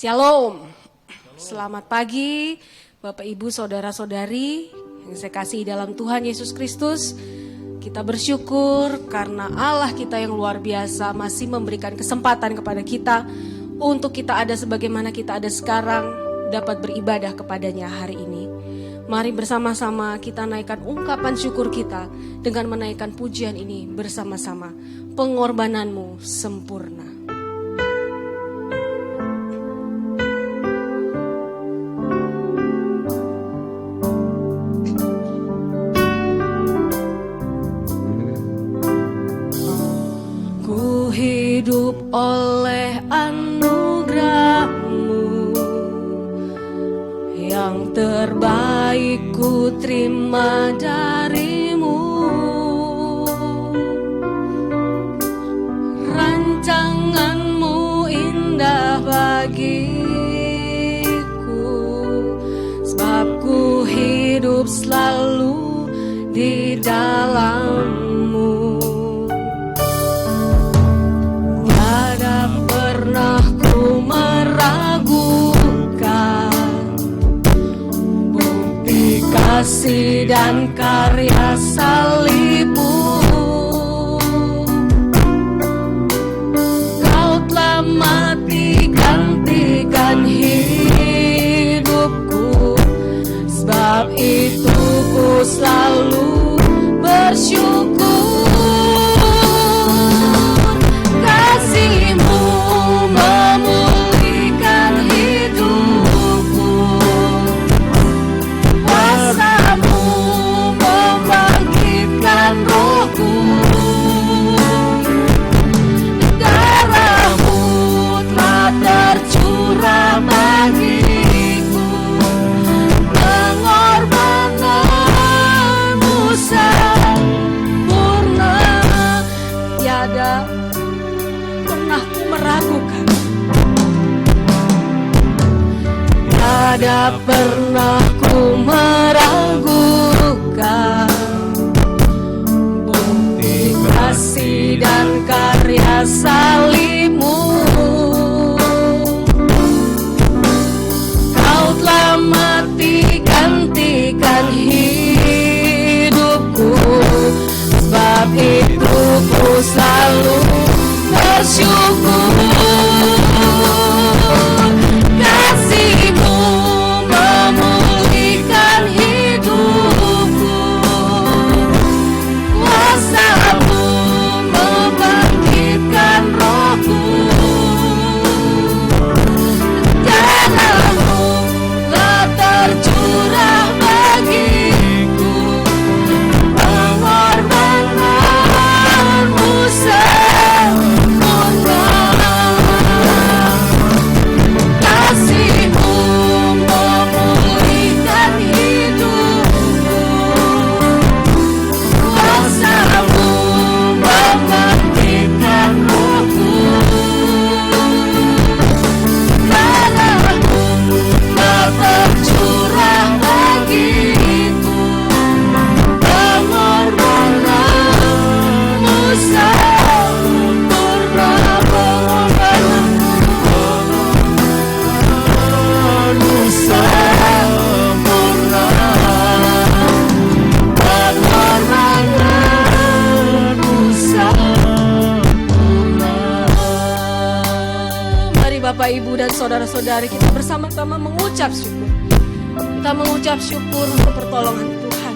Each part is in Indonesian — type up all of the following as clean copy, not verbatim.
Shalom. Selamat pagi Bapak Ibu Saudara-saudari yang saya kasih dalam Tuhan Yesus Kristus. Kita bersyukur karena Allah kita yang luar biasa masih memberikan kesempatan kepada kita untuk kita ada sebagaimana kita ada sekarang, dapat beribadah kepadanya hari ini. Mari bersama-sama kita naikkan ungkapan syukur kita dengan menaikkan pujian ini bersama-sama. Pengorbananmu sempurna. Ku hidup oleh anugerah-Mu, yang terbaik ku terima dari-Mu. Rancangan-Mu indah bagiku, sebab ku hidup selalu di dalam-Mu. Tiada pernah ku meragukan bukti kasih dan karya salib-Mu. Kau telah mati gantikan hidupku, sebab itu ku selalu bersyukur. Kasih-Mu memulihkan hidupku, kuasa-Mu membangkitkan rohku. Darah-Mu telah tercurah bagiku, pengorbanan-Mu sempurna. Tiada pernah ku meragukan, tiada pernah ku meragukan bukti kasih dan karya salib-Mu. Kau telah mati gantikan hidupku, sebab itu ku selalu bersyukur. Kasih-Mu memulihkan hidupku, kuasa-Mu membangkitkan rohku. Darah-Mu telah tercurah bagiku, pengorbanan-Mu sempurna. Kasih-Mu memulihkan hidupku, kuasa-Mu membangkitkan rohku. Darah-Mu telah tercurah bagiku, pengorbanan-Mu sempurna. Pengorbanan-Mu sempurna. Pengorbanan-Mu sempurna. Mari Bapak Ibu dan saudara-saudari kita bersama-sama mengucap syukur. Kita mengucap syukur untuk pertolongan Tuhan.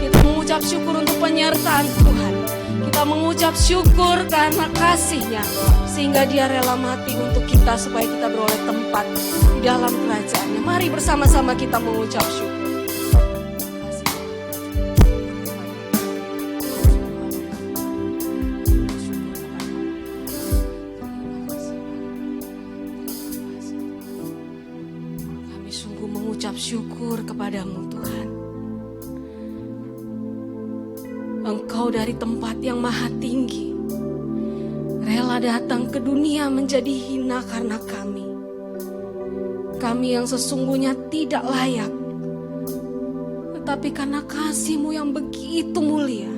Kita mengucap syukur untuk penyertaan Tuhan. Kita mengucap syukur karena kasih-Nya, sehingga Dia rela mati untuk kita supaya kita beroleh tempat di dalam kerajaan-Nya. Mari bersama-sama kita mengucap syukur. Kami sungguh mengucap syukur kepadamu Tuhan. Engkau dari tempat yang maha tinggi rela datang ke dunia menjadi hina karena kami. Kami yang sesungguhnya tidak layak, tetapi karena kasih-Mu yang begitu mulia,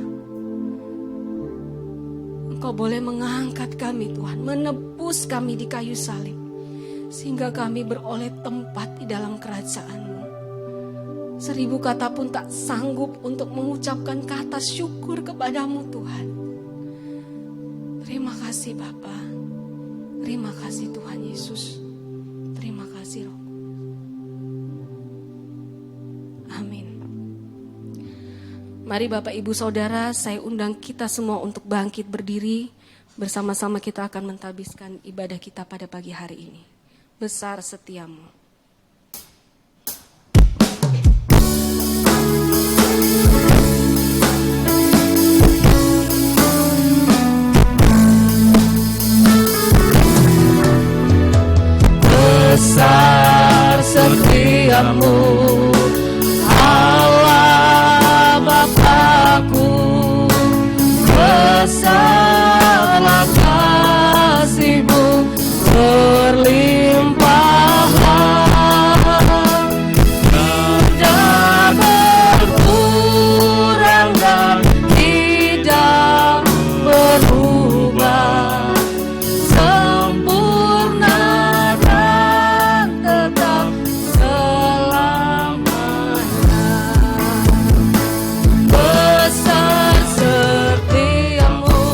Engkau boleh mengangkat kami Tuhan, menebus kami di kayu salib. sehingga kami beroleh tempat di dalam kerajaan-Mu. 1000 kata pun tak sanggup untuk mengucapkan kata syukur kepadamu Tuhan. Terima kasih Bapa. Terima kasih Tuhan Yesus. Terima kasih Roh. Amin. Mari Bapak Ibu Saudara, saya undang kita semua untuk bangkit berdiri. Bersama-sama kita akan mentadbiskan ibadah kita pada pagi hari ini. Besar setiamu. Besar setiamu, Allah Bapakku. Besarlah kasih-Mu berlimpahan, tidak berkurang dan tidak berubah, sempurna dan tetap selamanya. Besar setiamu,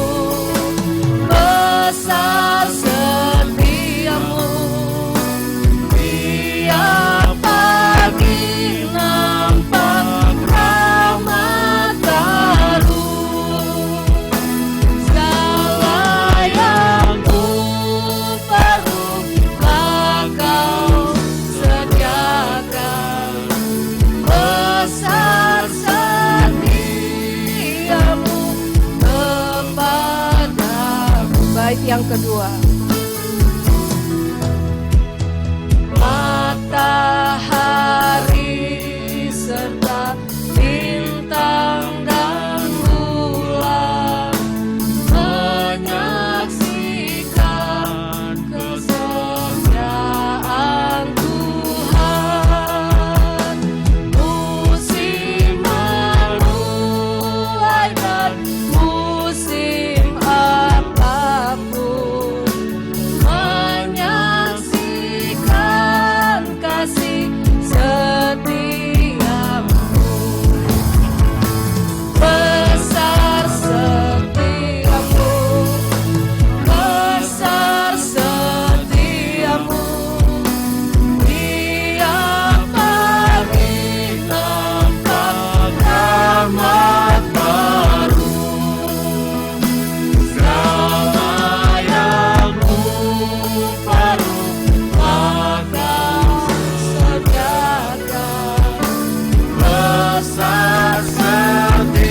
besar setiamu, tiap pagi nampak rahmat baru. Segala yang ku perlu Kau sediakan. Besar setiamu kepadaku. Bait yang kedua. Matahari serta bintang dan bulan menyaksikan kesetiaan Tuhan. Musim menuai dan musim apapun menyaksikan kasih setiamu. Besar setiamu, besar setiamu, tiap pagi nampak rahmat baru. Segala yang ku perlu Kau sediakan. Besar setiamu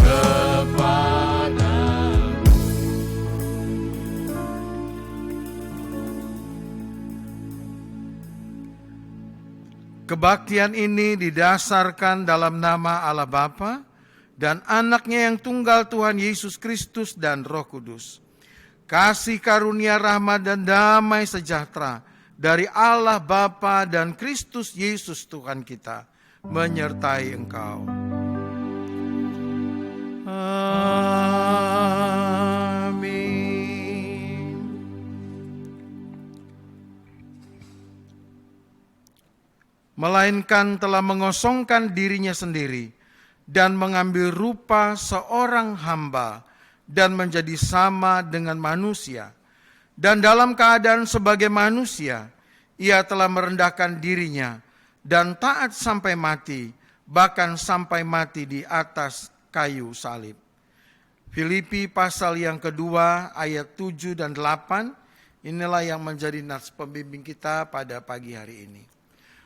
kepadaku. Kebaktian ini didasarkan dalam nama Allah Bapa dan Anak-Nya yang tunggal Tuhan Yesus Kristus dan Roh Kudus. Kasih karunia rahmat dan damai sejahtera dari Allah Bapa dan Kristus Yesus Tuhan kita menyertai engkau. Amin. Melainkan telah mengosongkan dirinya sendiri dan mengambil rupa seorang hamba dan menjadi sama dengan manusia. Dan dalam keadaan sebagai manusia, ia telah merendahkan dirinya dan taat sampai mati, bahkan sampai mati di atas kayu salib. Filipi pasal yang kedua ayat 7 dan 8, inilah yang menjadi nats pembimbing kita pada pagi hari ini.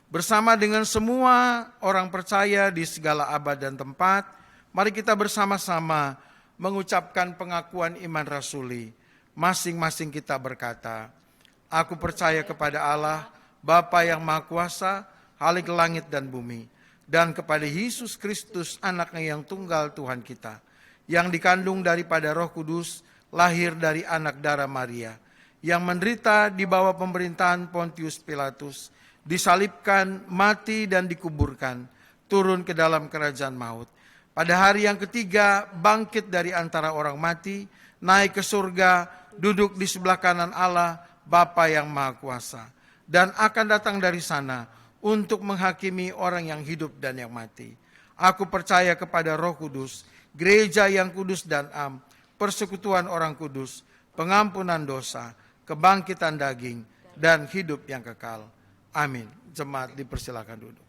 Bersama dengan semua orang percaya di segala abad dan tempat, mari kita bersama-sama mengucapkan pengakuan iman rasuli. Masing-masing kita berkata, aku percaya kepada Allah, Bapa yang Maha Kuasa, Khalik langit dan bumi, dan kepada Yesus Kristus, Anak-Nya yang tunggal Tuhan kita, yang dikandung daripada Roh Kudus, lahir dari anak darah Maria, yang menderita di bawah pemerintahan Pontius Pilatus, disalibkan, mati dan dikuburkan, turun ke dalam kerajaan maut. Pada hari yang ketiga bangkit dari antara orang mati, naik ke surga, duduk di sebelah kanan Allah, Bapa yang Maha Kuasa, dan akan datang dari sana untuk menghakimi orang yang hidup dan yang mati. Aku percaya kepada Roh Kudus, gereja yang kudus dan am, persekutuan orang kudus, pengampunan dosa, kebangkitan daging, dan hidup yang kekal. Amin. Jemaat dipersilakan duduk.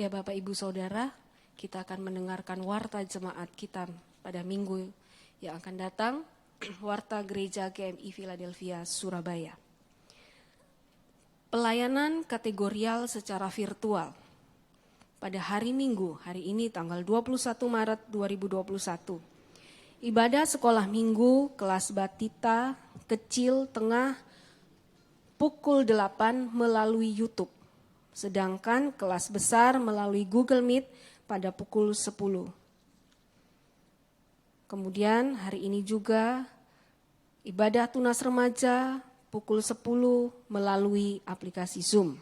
Ya Bapak Ibu Saudara, kita akan mendengarkan warta jemaat kita pada minggu yang akan datang, warta Gereja GMI Philadelphia, Surabaya. Pelayanan kategorial secara virtual. Pada hari Minggu, hari ini tanggal 21 Maret 2021. Ibadah sekolah minggu, kelas batita, kecil, tengah, pukul 8 melalui YouTube. Sedangkan kelas besar melalui Google Meet pada pukul 10. Kemudian hari ini juga ibadah tunas remaja pukul 10 melalui aplikasi Zoom.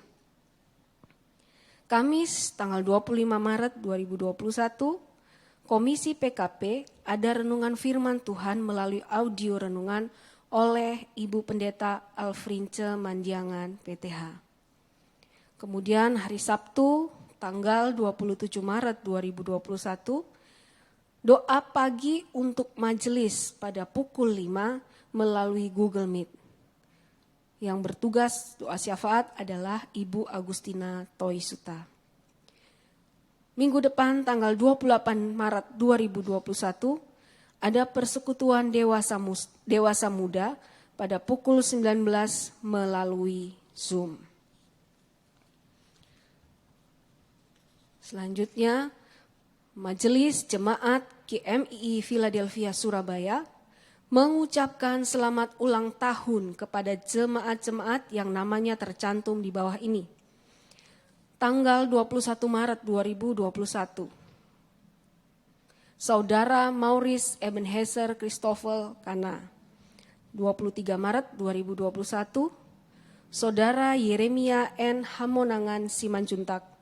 Kamis tanggal 25 Maret 2021, Komisi PKP ada renungan firman Tuhan melalui audio renungan oleh Ibu Pendeta Alfrince Mandiangan PTH. Kemudian hari Sabtu tanggal 27 Maret 2021, doa pagi untuk majelis pada pukul 5 melalui Google Meet. Yang bertugas doa syafaat adalah Ibu Agustina Toisuta. Minggu depan tanggal 28 Maret 2021, ada persekutuan dewasa muda pada pukul 19 melalui Zoom. Selanjutnya, Majelis Jemaat GMI Philadelphia Surabaya mengucapkan selamat ulang tahun kepada jemaat-jemaat yang namanya tercantum di bawah ini. Tanggal 21 Maret 2021. Saudara Maurice Ebenezer Christoffel Kana. 23 Maret 2021. Saudara Yeremia N. Hamonangan Simanjuntak.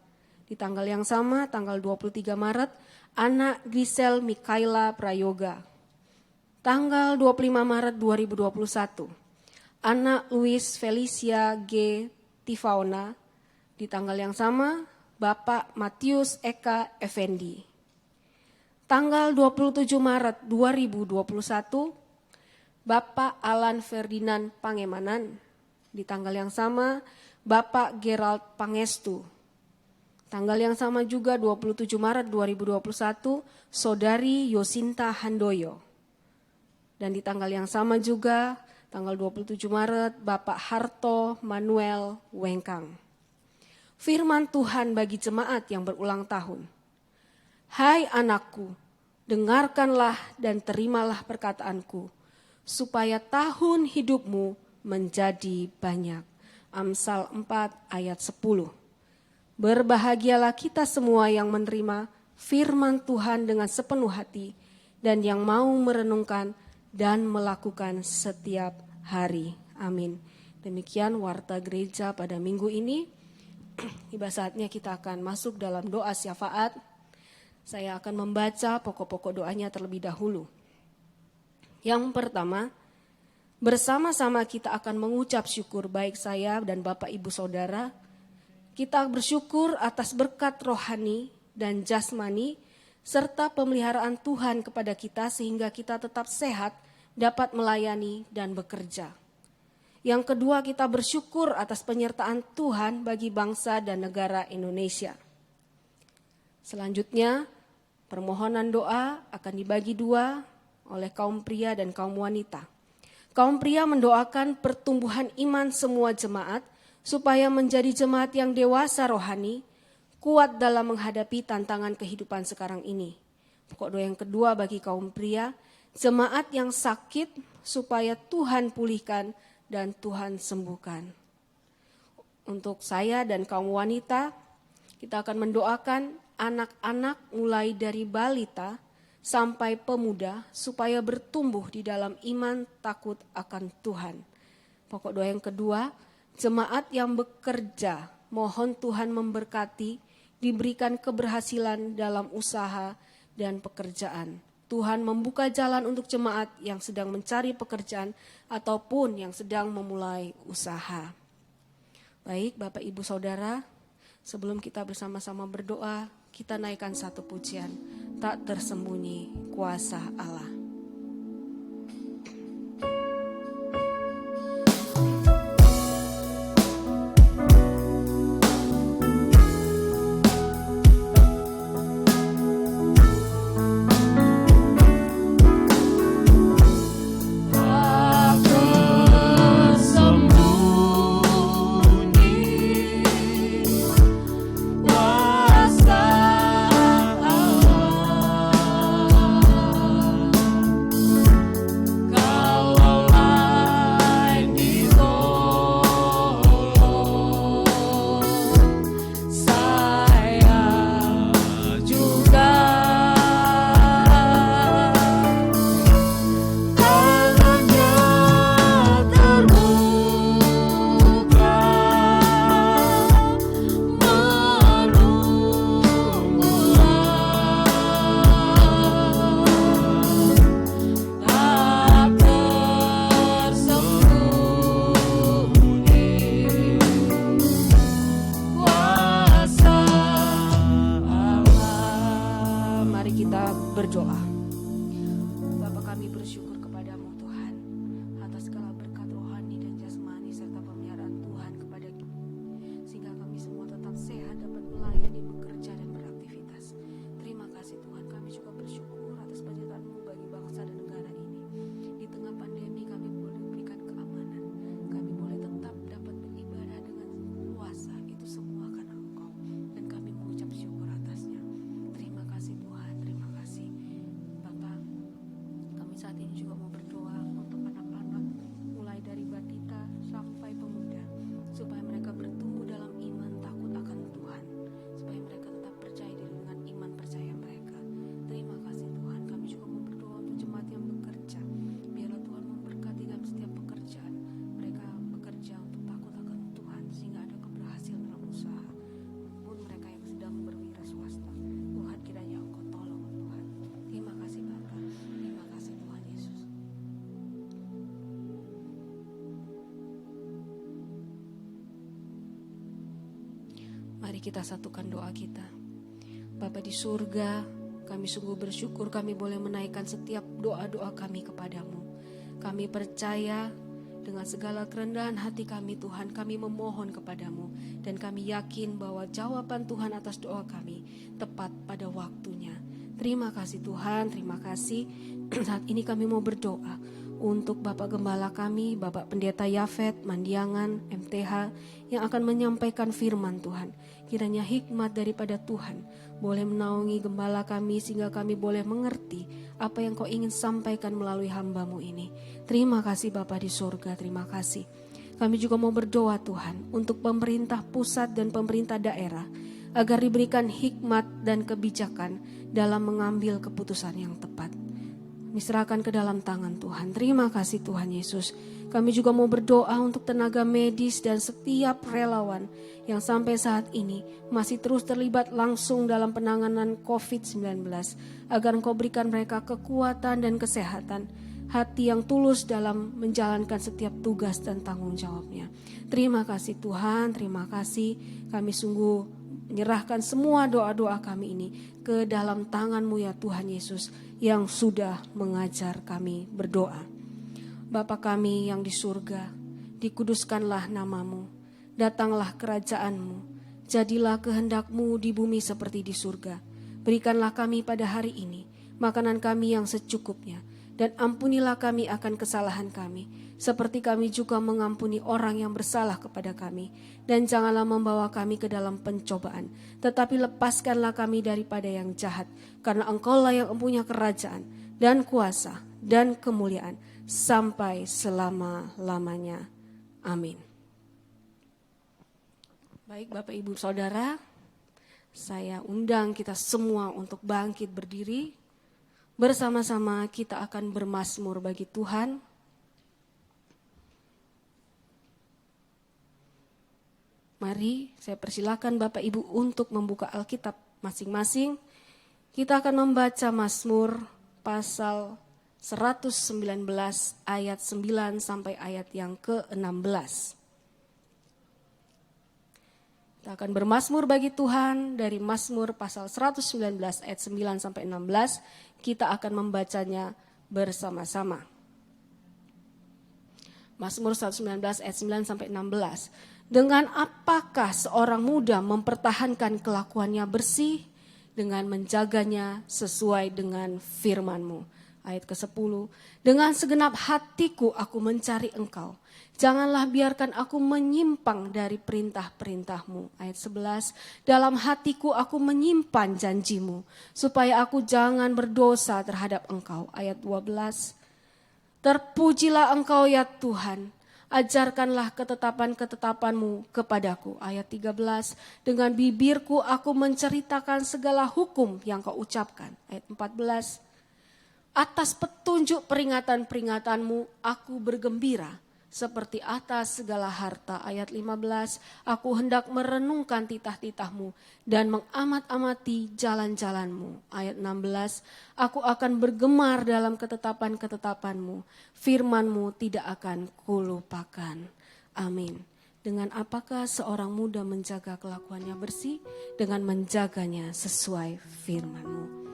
Di tanggal yang sama, tanggal 23 Maret, anak Giselle Mikaela Prayoga. Tanggal 25 Maret 2021, anak Luis Felicia G. Tifaona. Di tanggal yang sama, Bapak Matius Eka Effendi. Tanggal 27 Maret 2021, Bapak Alan Ferdinand Pangemanan. Di tanggal yang sama, Bapak Gerald Pangestu. Tanggal yang sama juga 27 Maret 2021, Saudari Yosinta Handoyo. Dan di tanggal yang sama juga, tanggal 27 Maret, Bapak Harto Manuel Wengkang. Firman Tuhan bagi jemaat yang berulang tahun. Hai anakku, dengarkanlah dan terimalah perkataanku, supaya tahun hidupmu menjadi banyak. Amsal 4 ayat 10. Berbahagialah kita semua yang menerima firman Tuhan dengan sepenuh hati dan yang mau merenungkan dan melakukan setiap hari. Amin. Demikian warta gereja pada minggu ini. Tiba saatnya kita akan masuk dalam doa syafaat. Saya akan membaca pokok-pokok doanya terlebih dahulu. Yang pertama, bersama-sama kita akan mengucap syukur baik saya dan Bapak Ibu Saudara. Kita bersyukur atas berkat rohani dan jasmani serta pemeliharaan Tuhan kepada kita sehingga kita tetap sehat, dapat melayani dan bekerja. Yang kedua, kita bersyukur atas penyertaan Tuhan bagi bangsa dan negara Indonesia. Selanjutnya, permohonan doa akan dibagi dua oleh kaum pria dan kaum wanita. Kaum pria mendoakan pertumbuhan iman semua jemaat supaya menjadi jemaat yang dewasa rohani, kuat dalam menghadapi tantangan kehidupan sekarang ini. Pokok doa yang kedua bagi kaum pria, jemaat yang sakit supaya Tuhan pulihkan dan Tuhan sembuhkan. Untuk saya dan kaum wanita, Kita akan mendoakan anak-anak mulai dari balita sampai pemuda supaya bertumbuh di dalam iman takut akan Tuhan. Pokok doa yang kedua, jemaat yang bekerja, mohon Tuhan memberkati, diberikan keberhasilan dalam usaha dan pekerjaan. Tuhan membuka jalan untuk jemaat yang sedang mencari pekerjaan ataupun yang sedang memulai usaha. Baik, Bapak Ibu Saudara, sebelum kita bersama-sama berdoa, kita naikkan satu pujian, tak tersembunyi kuasa Allah. Berdoa. Bapa, kami bersyukur kepadamu Tuhan atas segala berkat rohani dan jasmani serta pemeliharaan Tuhan kepada kami, sehingga kami semua tetap sehat dapat melayani, bekerja dan beraktivitas. Terima kasih Tuhan, kami juga bersyukur atas penyertaan-Mu bagi bangsa dan negara ini. Di tengah pandemi kami boleh diberikan keamanan, kami boleh tetap dapat beribadah dengan puasa, itu semua karena Engkau, dan kami mengucap syukur atasnya. Terima kasih Tuhan, terima kasih. Bapak, kami saat ini juga mau berdoa untuk anak-anak mulai dari balita sampai pemuda, supaya mereka bertumbuh dalam iman takut akan Tuhan, supaya mereka tetap percaya diri dengan iman percaya mereka. Terima kasih Tuhan, kami juga mau berdoa untuk jemaat yang bekerja. Biarlah Tuhan memberkati dalam setiap pekerjaan. Mereka bekerja untuk takut akan Tuhan sehingga ada keberhasilan dalam usaha, pun mereka yang sedang berwira swasta. Tuhan, kiranya Engkau tolong Tuhan. Terima kasih Bapa, terima kasih Tuhan Yesus. Mari kita satukan doa kita. Bapa di surga, kami sungguh bersyukur kami boleh menaikkan setiap doa-doa kami kepadamu. Kami percaya dengan segala kerendahan hati kami Tuhan, kami memohon kepadamu. Dan kami yakin bahwa jawaban Tuhan atas doa kami tepat pada waktunya. Terima kasih Tuhan, terima kasih. Saat ini kami mau berdoa untuk Bapak Gembala kami, Bapak Pendeta Yafet, Mandiangan, MTH, yang akan menyampaikan firman Tuhan. Kiranya hikmat daripada Tuhan boleh menaungi gembala kami sehingga kami boleh mengerti apa yang Kau ingin sampaikan melalui hamba-Mu ini. Terima kasih Bapa di surga, terima kasih. Kami juga mau berdoa Tuhan untuk pemerintah pusat dan pemerintah daerah agar diberikan hikmat dan kebijakan dalam mengambil keputusan yang tepat. Diserahkan ke dalam tangan Tuhan. Terima kasih Tuhan Yesus. Kami juga mau berdoa untuk tenaga medis dan setiap relawan yang sampai saat ini masih terus terlibat langsung dalam penanganan COVID-19. Agar Engkau berikan mereka kekuatan dan kesehatan, hati yang tulus dalam menjalankan setiap tugas dan tanggung jawabnya. Terima kasih Tuhan, terima kasih. Kami sungguh menyerahkan semua doa-doa kami ini ke dalam tangan-Mu ya Tuhan Yesus yang sudah mengajar kami berdoa. Bapa kami yang di surga, dikuduskanlah nama-Mu, datanglah kerajaan-Mu, jadilah kehendak-Mu di bumi seperti di surga. Berikanlah kami pada hari ini makanan kami yang secukupnya, dan ampunilah kami akan kesalahan kami, seperti kami juga mengampuni orang yang bersalah kepada kami. Dan janganlah membawa kami ke dalam pencobaan, tetapi lepaskanlah kami daripada yang jahat. Karena Engkau-lah yang mempunyai kerajaan dan kuasa dan kemuliaan sampai selama-lamanya. Amin. Baik Bapak Ibu Saudara, Saya undang kita semua untuk bangkit berdiri. Bersama-sama kita akan bermazmur bagi Tuhan. Mari saya persilakan Bapak Ibu untuk membuka Alkitab masing-masing. Kita akan membaca Mazmur pasal 119 ayat 9 sampai ayat yang ke-16. Kita akan bermazmur bagi Tuhan dari Mazmur pasal 119 ayat 9 sampai 16. Kita akan membacanya bersama-sama. Mazmur 119 ayat 9 sampai 16. Dengan apakah seorang muda mempertahankan kelakuannya bersih dengan menjaganya sesuai dengan firman-Mu. Ayat ke-10. Dengan segenap hatiku aku mencari Engkau. Janganlah biarkan aku menyimpang dari perintah-perintah-Mu. Ayat 11. Dalam hatiku aku menyimpan janji-Mu supaya aku jangan berdosa terhadap Engkau. Ayat 12. Terpujilah Engkau ya Tuhan. Ajarkanlah ketetapan-ketetapan-Mu kepadaku. Ayat 13. Dengan bibirku aku menceritakan segala hukum yang Kau ucapkan. Ayat 14. Atas petunjuk peringatan-peringatan-Mu aku bergembira seperti atas segala harta. Ayat 15. Aku hendak merenungkan titah-titah-Mu dan mengamat-amati jalan-jalan-Mu. Ayat 16. Aku akan bergemar dalam ketetapan-ketetapan-Mu. Firman-Mu tidak akan kulupakan. Amin. Dengan apakah seorang muda menjaga kelakuannya bersih? Dengan menjaganya sesuai firman-Mu.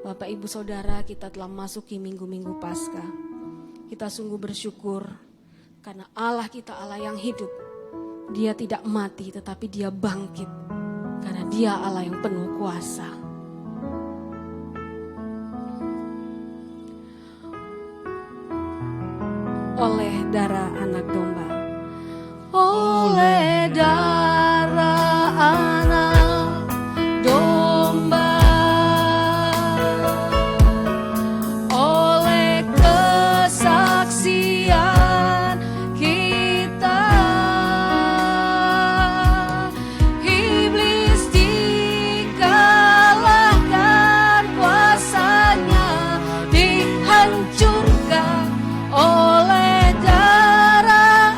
Bapak, Ibu, Saudara, kita telah masuki minggu-minggu Paskah. Kita sungguh bersyukur karena Allah kita Allah yang hidup. Dia tidak mati tetapi Dia bangkit. Karena Dia Allah yang penuh kuasa. Oleh darah anak domba. Oleh darah anak domba. Oleh kesaksian kita. Iblis dikalahkan, kuasanya dihancurkan oleh darah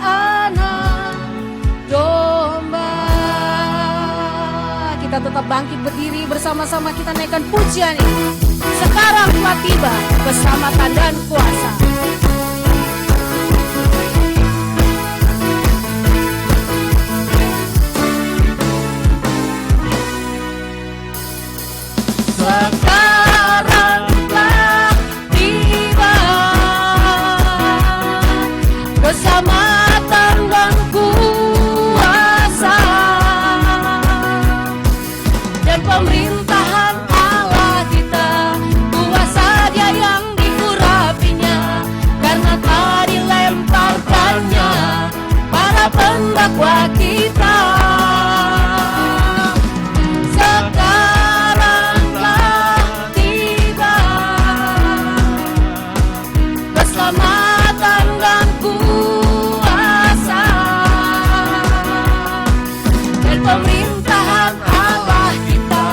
anak domba. Kita tetap bangkit berdiri bersama-sama, kita naikkan pujian ini. Sekarang telah tiba keselamatan dan kuasa. Sekarang telah tiba keselamatan dan kuasa, dan pemerintahan Allah kita, kuasa Dia yang diurapinya, karena telah dilemparkannya para pendakwa kita. Sekarang telah tiba keselamatan dan kuasa, dan pemerintahan Allah kita,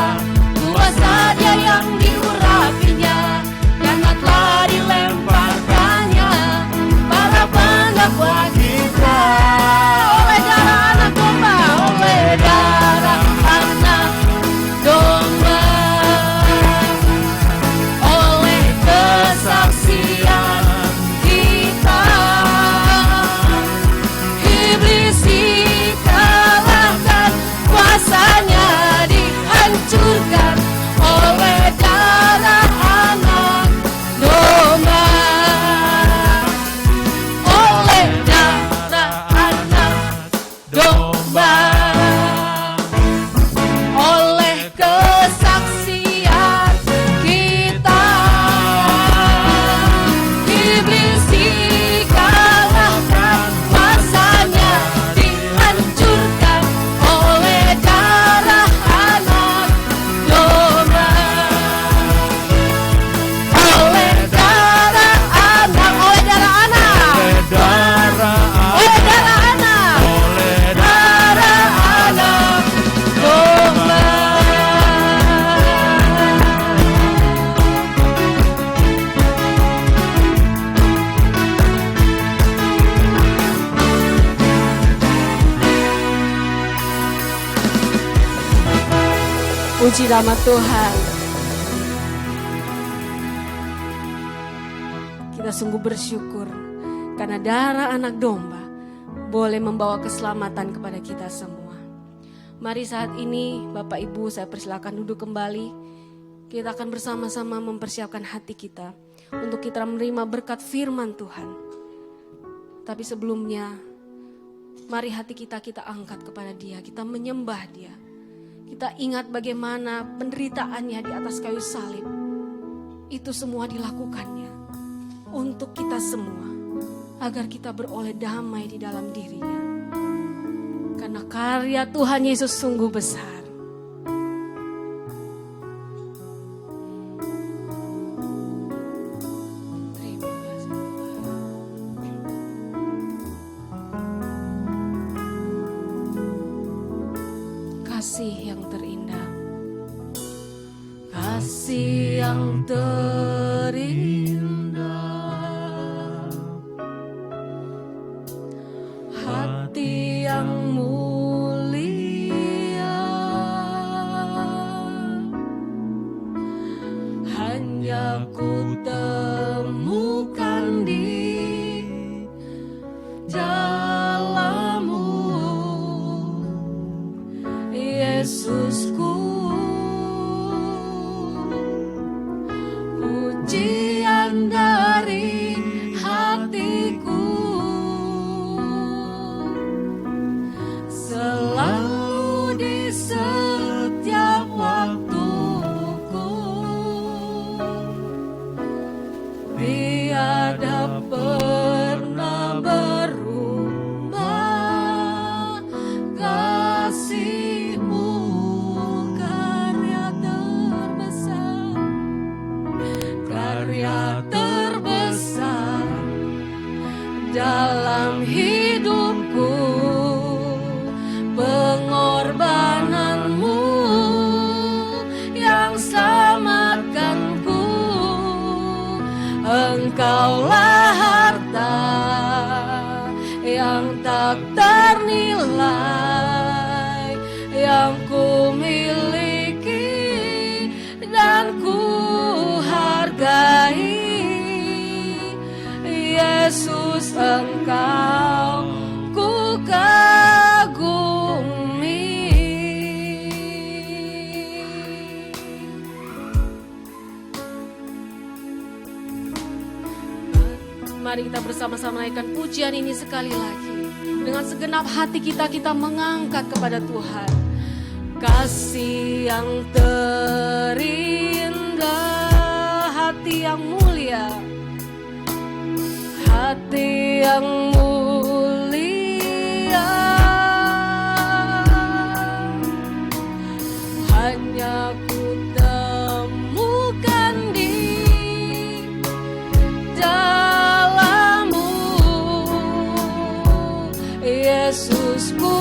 kuasa Dia yang diurapinya, karena telah dilemparkannya para pendakwa kita. Oleh darah anak domba, oleh darah anak domba, oleh kesaksian kita, iblis dikalahkan, Puji nama Tuhan. Kita sungguh bersyukur karena darah anak domba boleh membawa keselamatan kepada kita semua. Mari saat ini Bapak Ibu saya persilakan duduk kembali. Kita akan bersama-sama mempersiapkan hati kita untuk kita menerima berkat firman Tuhan. Tapi sebelumnya mari hati kita angkat kepada Dia, kita menyembah Dia. Kita ingat bagaimana penderitaannya di atas kayu salib. Itu semua dilakukannya untuk kita semua, agar kita beroleh damai di dalam dirinya. Karena karya Tuhan Yesus sungguh besar. Terima kasih Tuhan. Kasih yang terindah, kasih yang terindah, hati yang mulia, hanya ku temukan di dalam-Mu, Yesusku. Pujian dari hatiku, selalu di setiap waktuku, tiada pernah berubah kasih-Mu, karya terbesar dalam hidupku, pengorbanan-Mu yang selamatkanku. Engkaulah harta yang tak ternilai, yang ku miliki dan ku hargai. Yesus, Engkau ku kagumi. Mari kita bersama-sama naikkan pujian ini sekali lagi. Dengan segenap hati kita mengangkat kepada Tuhan. Kasih yang terindah, hati yang mulia, hati yang mulia, hanya ku temukan di dalam-Mu, Yesusku.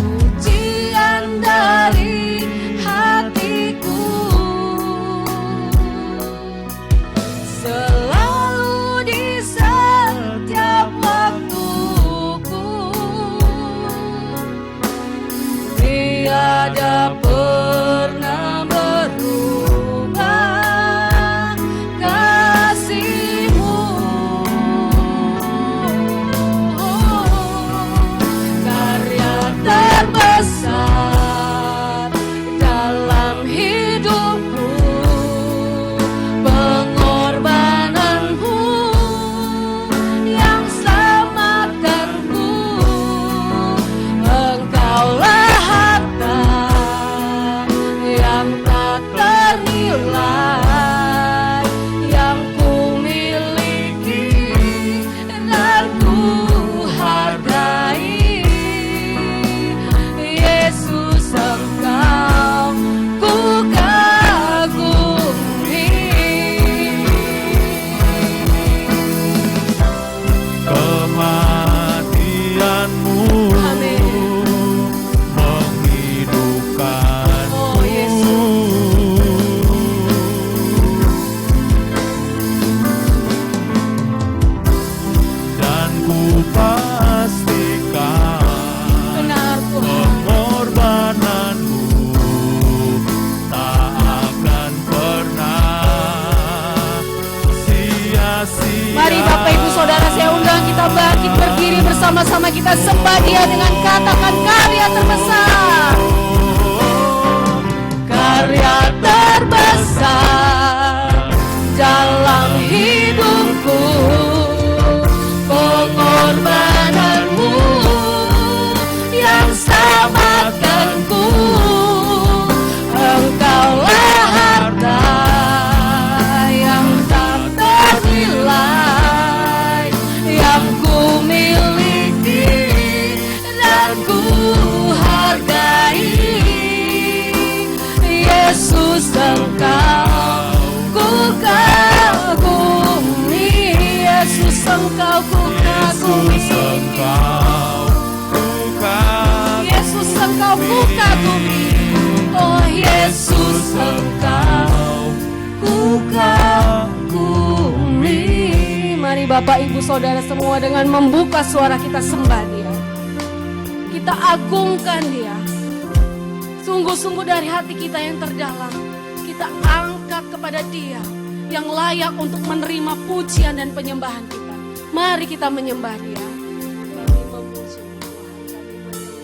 Pujian dari hatiku, selalu kita sembah Dia dengan katakan karya terbesar. Karya terbesar dalam hidupku, pengorbananmu yang selamatkanku. Engkaulah harta yang tak ternilai, yang ku miliki dan ku hargai. Yesus, Engkau ku kagumi. Yesus, Engkau ku kagumi. Yesus, Engkau ku kagumi. Oh Yesus, Engkau ku kagumi. Mari Bapak Ibu Saudara semua dengan membuka suara kita sembah Dia. Kita agungkan Dia. Sungguh-sungguh dari hati kita yang terdalam, kita angkat kepada Dia yang layak untuk menerima pujian dan penyembahan kita. Mari kita menyembah Dia. Kami memuji Tuhan, kami menyembah Dia.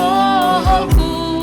Oh Allah, kami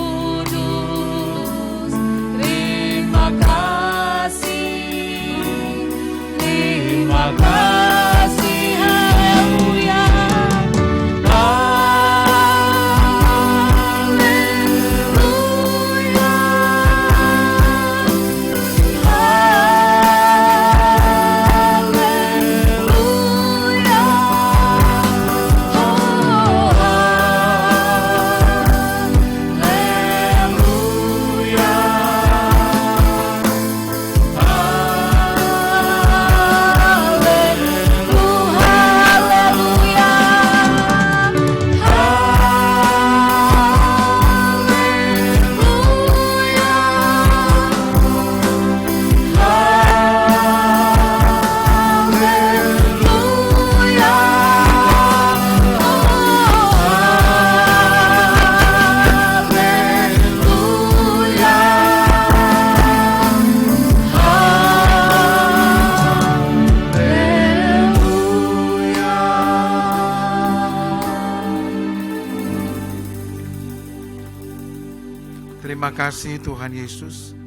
Terima kasih Tuhan Yesus.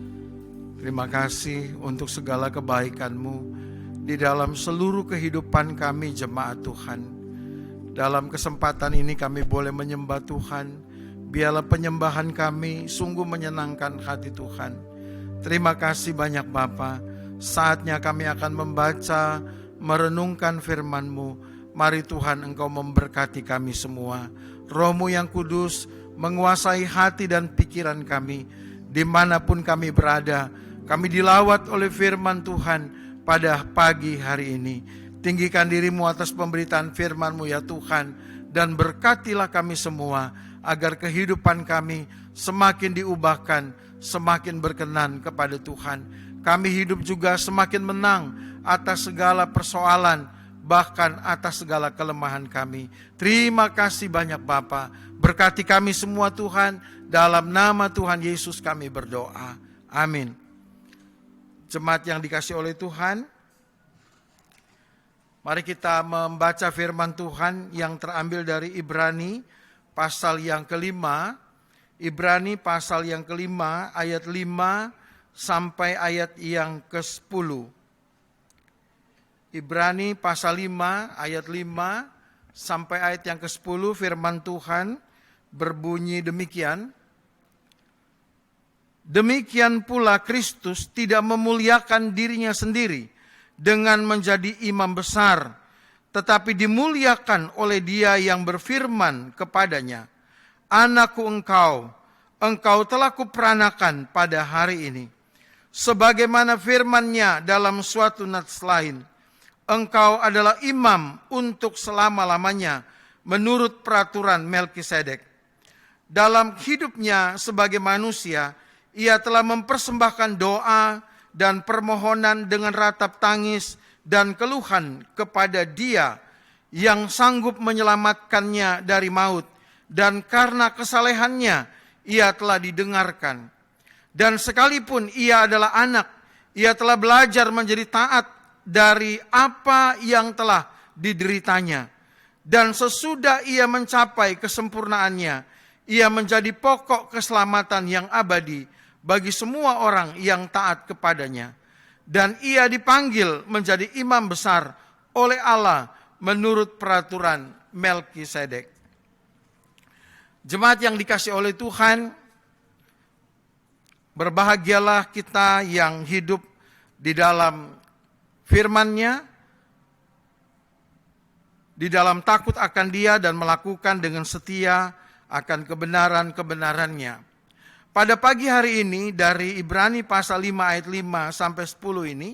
Terima kasih untuk segala kebaikan-Mu di dalam seluruh kehidupan kami jemaat Tuhan. Dalam kesempatan ini kami boleh menyembah Tuhan. Biarlah penyembahan kami sungguh menyenangkan hati Tuhan. Terima kasih banyak Bapa. Saatnya kami akan membaca merenungkan firman-Mu. Mari Tuhan, Engkau memberkati kami semua. Roh-Mu yang kudus menguasai hati dan pikiran kami. Dimanapun kami berada, kami dilawat oleh firman Tuhan pada pagi hari ini. Tinggikan diri-Mu atas pemberitaan firman-Mu ya Tuhan, dan berkatilah kami semua, agar kehidupan kami semakin diubahkan, semakin berkenan kepada Tuhan. Kami hidup juga semakin menang atas segala persoalan, bahkan atas segala kelemahan kami. Terima kasih banyak Bapa. Berkati kami semua Tuhan, dalam nama Tuhan Yesus kami berdoa. Amin. Jemaat yang dikasihi oleh Tuhan, mari kita membaca firman Tuhan yang terambil dari Ibrani pasal yang kelima. Ibrani pasal yang kelima ayat 5 sampai ayat yang ke-10. Ibrani pasal 5 ayat 5 sampai ayat yang ke-10, firman Tuhan berbunyi demikian. Demikian pula Kristus tidak memuliakan dirinya sendiri dengan menjadi imam besar, tetapi dimuliakan oleh Dia yang berfirman kepadanya, "Anakku engkau telah kuperanakan pada hari ini." Sebagaimana firman-Nya dalam suatu nats lain, "Engkau adalah imam untuk selama-lamanya menurut peraturan Melkisedek." Dalam hidupnya sebagai manusia, Ia telah mempersembahkan doa dan permohonan dengan ratap tangis dan keluhan kepada Dia yang sanggup menyelamatkannya dari maut, dan karena kesalehannya Ia telah didengarkan. Dan sekalipun Ia adalah anak, Ia telah belajar menjadi taat dari apa yang telah dideritanya. Dan sesudah Ia mencapai kesempurnaannya, Ia menjadi pokok keselamatan yang abadi bagi semua orang yang taat kepadanya. Dan Ia dipanggil menjadi imam besar oleh Allah menurut peraturan Melkisedek. Jemaat yang dikasihi oleh Tuhan, berbahagialah kita yang hidup di dalam firman-Nya, di dalam takut akan Dia dan melakukan dengan setia akan kebenaran-kebenaran-Nya. Pada pagi hari ini dari Ibrani pasal 5 ayat 5 sampai 10 ini,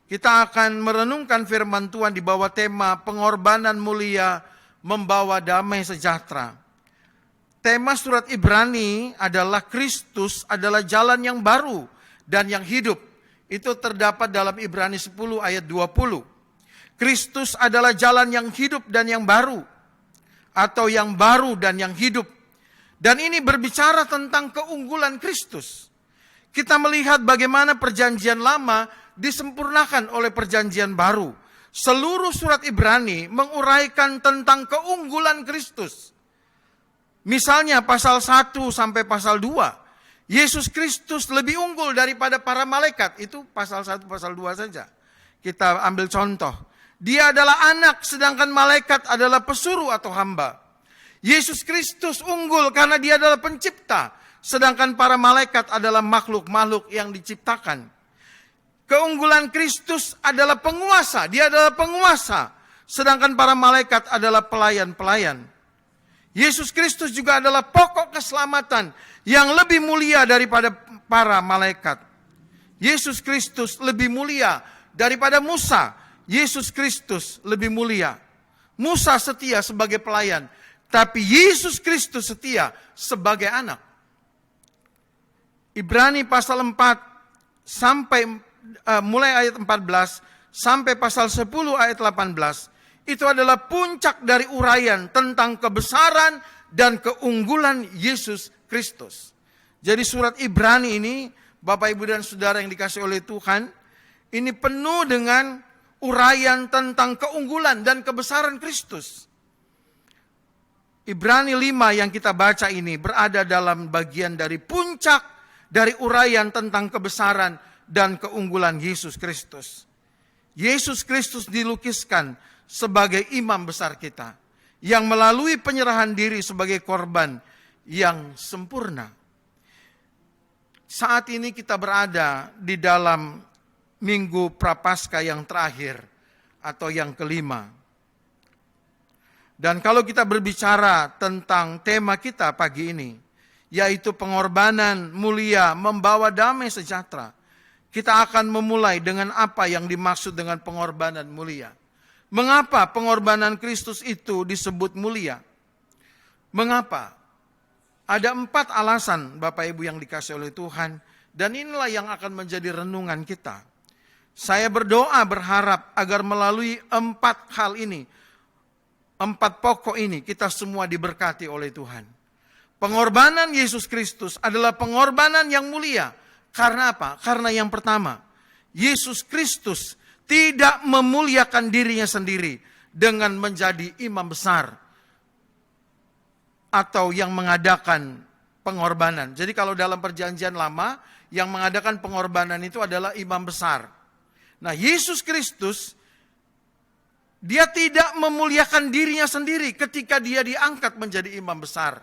kita akan merenungkan firman Tuhan di bawah tema pengorbanan mulia membawa damai sejahtera. Tema surat Ibrani adalah Kristus adalah jalan yang baru dan yang hidup. Itu terdapat dalam Ibrani 10 ayat 20. Kristus adalah jalan yang hidup dan yang baru, atau yang baru dan yang hidup. Dan ini berbicara tentang keunggulan Kristus. Kita melihat bagaimana perjanjian lama disempurnakan oleh perjanjian baru. Seluruh surat Ibrani menguraikan tentang keunggulan Kristus. Misalnya pasal 1 sampai pasal 2. Yesus Kristus lebih unggul daripada para malaikat. Itu pasal 1, pasal 2 saja. Kita ambil contoh. Dia adalah anak, sedangkan malaikat adalah pesuruh atau hamba. Yesus Kristus unggul karena Dia adalah pencipta, sedangkan para malaikat adalah makhluk-makhluk yang diciptakan. Keunggulan Kristus adalah penguasa, Dia adalah penguasa, sedangkan para malaikat adalah pelayan-pelayan. Yesus Kristus juga adalah pokok keselamatan yang lebih mulia daripada para malaikat. Yesus Kristus lebih mulia daripada Musa. Yesus Kristus lebih mulia. Musa setia sebagai pelayan, tapi Yesus Kristus setia sebagai anak. Ibrani pasal 4 sampai mulai ayat 14 sampai pasal 10 ayat 18 itu adalah puncak dari uraian tentang kebesaran dan keunggulan Yesus Kristus. Jadi surat Ibrani ini, Bapak Ibu dan Saudara yang dikasihi oleh Tuhan, ini penuh dengan uraian tentang keunggulan dan kebesaran Kristus. Ibrani 5 yang kita baca ini berada dalam bagian dari puncak dari uraian tentang kebesaran dan keunggulan Yesus Kristus. Yesus Kristus dilukiskan sebagai imam besar kita yang melalui penyerahan diri sebagai korban yang sempurna. Saat ini kita berada di dalam minggu Prapaskah yang terakhir atau yang kelima. Dan kalau kita berbicara tentang tema kita pagi ini, yaitu pengorbanan mulia membawa damai sejahtera, kita akan memulai dengan apa yang dimaksud dengan pengorbanan mulia. Mengapa pengorbanan Kristus itu disebut mulia? Mengapa? Ada 4 alasan Bapak Ibu yang dikasih oleh Tuhan, dan inilah yang akan menjadi renungan kita. Saya berdoa berharap agar melalui 4 hal ini, 4 pokok ini, kita semua diberkati oleh Tuhan. Pengorbanan Yesus Kristus adalah pengorbanan yang mulia. Karena apa? Karena yang pertama, Yesus Kristus tidak memuliakan dirinya sendiri dengan menjadi imam besar atau yang mengadakan pengorbanan. Jadi kalau dalam perjanjian lama, yang mengadakan pengorbanan itu adalah imam besar. Nah, Yesus Kristus, dia tidak memuliakan dirinya sendiri ketika dia diangkat menjadi imam besar.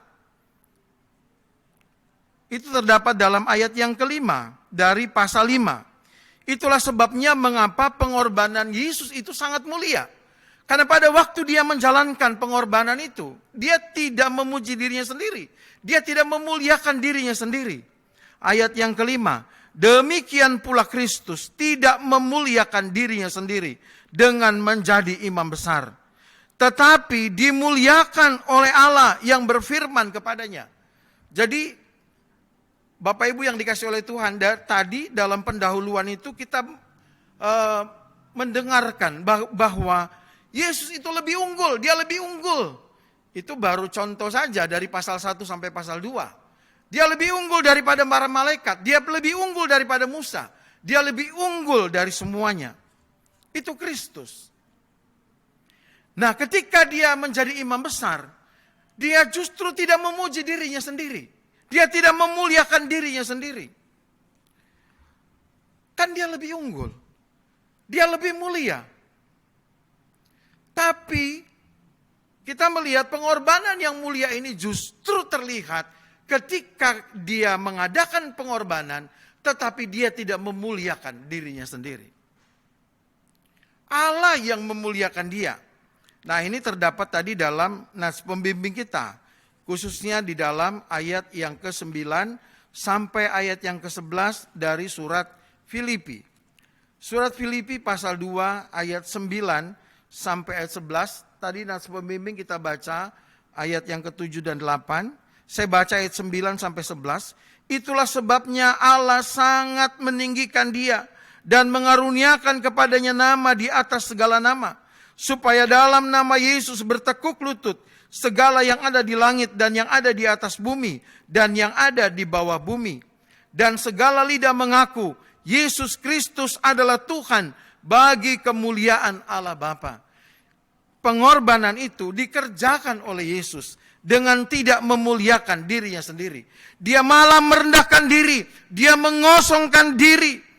Itu terdapat dalam ayat yang kelima dari pasal 5. Itulah sebabnya mengapa pengorbanan Yesus itu sangat mulia. Karena pada waktu dia menjalankan pengorbanan itu, dia tidak memuji dirinya sendiri. Dia tidak memuliakan dirinya sendiri. Ayat yang kelima, demikian pula Kristus tidak memuliakan dirinya sendiri dengan menjadi imam besar, tetapi dimuliakan oleh Allah yang berfirman kepadanya. Jadi Bapak Ibu yang dikasih oleh Tuhan, tadi dalam pendahuluan itu kita mendengarkan bahwa Yesus itu lebih unggul, dia lebih unggul. Itu baru contoh saja dari pasal 1 sampai pasal 2. Dia lebih unggul daripada para malaikat, dia lebih unggul daripada Musa, dia lebih unggul dari semuanya. Itu Kristus. Nah, ketika dia menjadi imam besar, dia justru tidak memuji dirinya sendiri. Dia tidak memuliakan dirinya sendiri. Kan dia lebih unggul. Dia lebih mulia. Tapi kita melihat pengorbanan yang mulia ini justru terlihat ketika dia mengadakan pengorbanan, tetapi dia tidak memuliakan dirinya sendiri. Allah yang memuliakan dia. Nah, ini terdapat tadi dalam nas pembimbing kita. Khususnya di dalam ayat yang ke-9 sampai ayat yang ke-11 dari surat Filipi. Surat Filipi pasal 2 ayat 9 sampai ayat 11. Tadi nas pembimbing kita baca ayat yang ke-7 dan 8. Saya baca ayat 9 sampai 11. Itulah sebabnya Allah sangat meninggikan dia dan mengaruniakan kepadanya nama di atas segala nama, supaya dalam nama Yesus bertekuk lutut segala yang ada di langit dan yang ada di atas bumi dan yang ada di bawah bumi, dan segala lidah mengaku Yesus Kristus adalah Tuhan bagi kemuliaan Allah Bapa. Pengorbanan itu dikerjakan oleh Yesus dengan tidak memuliakan dirinya sendiri. Dia malah merendahkan diri, dia mengosongkan diri.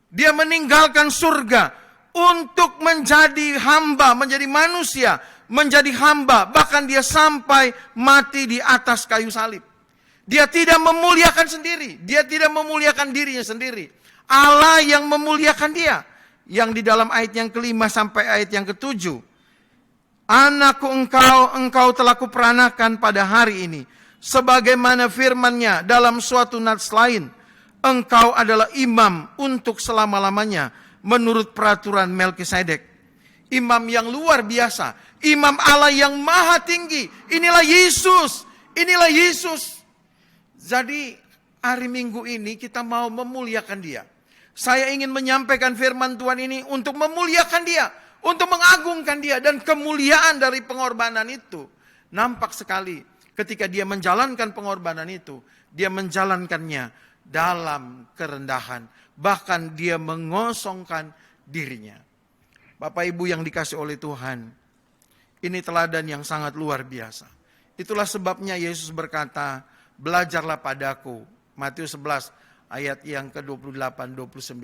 Dia meninggalkan surga untuk menjadi hamba, menjadi manusia, menjadi hamba. Bahkan dia sampai mati di atas kayu salib. Dia tidak memuliakan sendiri. Dia tidak memuliakan dirinya sendiri. Allah yang memuliakan dia. Yang di dalam ayat yang ke-5 sampai ayat yang ke-7. Anakku engkau telah kuperanakan pada hari ini. Sebagaimana firman-Nya dalam suatu nats lain. Engkau adalah imam untuk selama-lamanya menurut peraturan Melkisedek. Imam yang luar biasa. Imam Allah yang maha tinggi. Inilah Yesus. Inilah Yesus. Jadi hari Minggu ini kita mau memuliakan dia. Saya ingin menyampaikan firman Tuhan ini untuk memuliakan dia. Untuk mengagungkan dia. Dan kemuliaan dari pengorbanan itu nampak sekali ketika dia menjalankan pengorbanan itu. Dia menjalankannya dalam kerendahan. Bahkan dia mengosongkan dirinya. Bapak Ibu yang dikasih oleh Tuhan, ini teladan yang sangat luar biasa. Itulah sebabnya Yesus berkata, belajarlah padaku. Matius 11 ayat yang ke-28-29.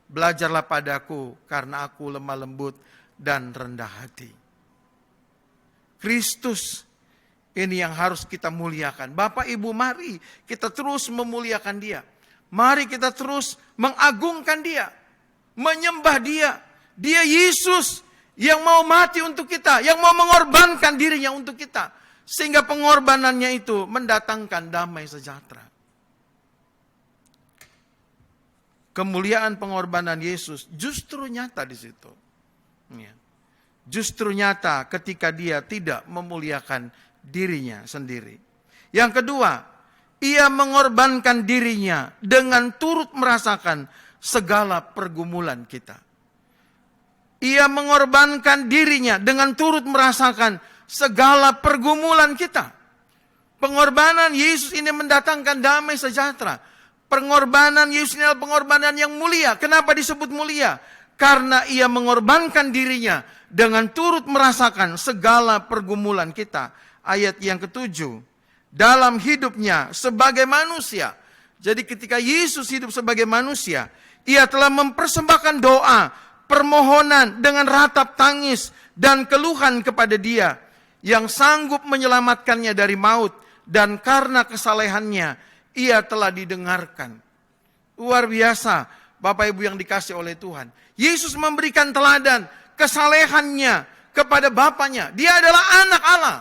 Belajarlah padaku karena aku lemah lembut dan rendah hati. Kristus ini yang harus kita muliakan. Bapak Ibu, mari kita terus memuliakan dia. Mari kita terus mengagungkan dia. Menyembah dia. Dia Yesus yang mau mati untuk kita, yang mau mengorbankan dirinya untuk kita. Sehingga pengorbanannya itu mendatangkan damai sejahtera. Kemuliaan pengorbanan Yesus justru nyata di situ. Ya. Justru nyata ketika dia tidak memuliakan dirinya sendiri. Yang kedua, ia mengorbankan dirinya dengan turut merasakan segala pergumulan kita. Ia mengorbankan dirinya dengan turut merasakan segala pergumulan kita. Pengorbanan Yesus ini mendatangkan damai sejahtera. Pengorbanan Yesus ini adalah pengorbanan yang mulia. Kenapa disebut mulia? Karena ia mengorbankan dirinya dengan turut merasakan segala pergumulan kita. Ayat yang ke-7. Dalam hidupnya sebagai manusia. Jadi ketika Yesus hidup sebagai manusia, ia telah mempersembahkan doa, permohonan dengan ratap tangis dan keluhan kepada Dia yang sanggup menyelamatkannya dari maut, dan karena kesalehannya ia telah didengarkan. Luar biasa, Bapak Ibu yang dikasih oleh Tuhan. Yesus memberikan teladan kesalehannya kepada Bapaknya. Dia adalah anak Allah.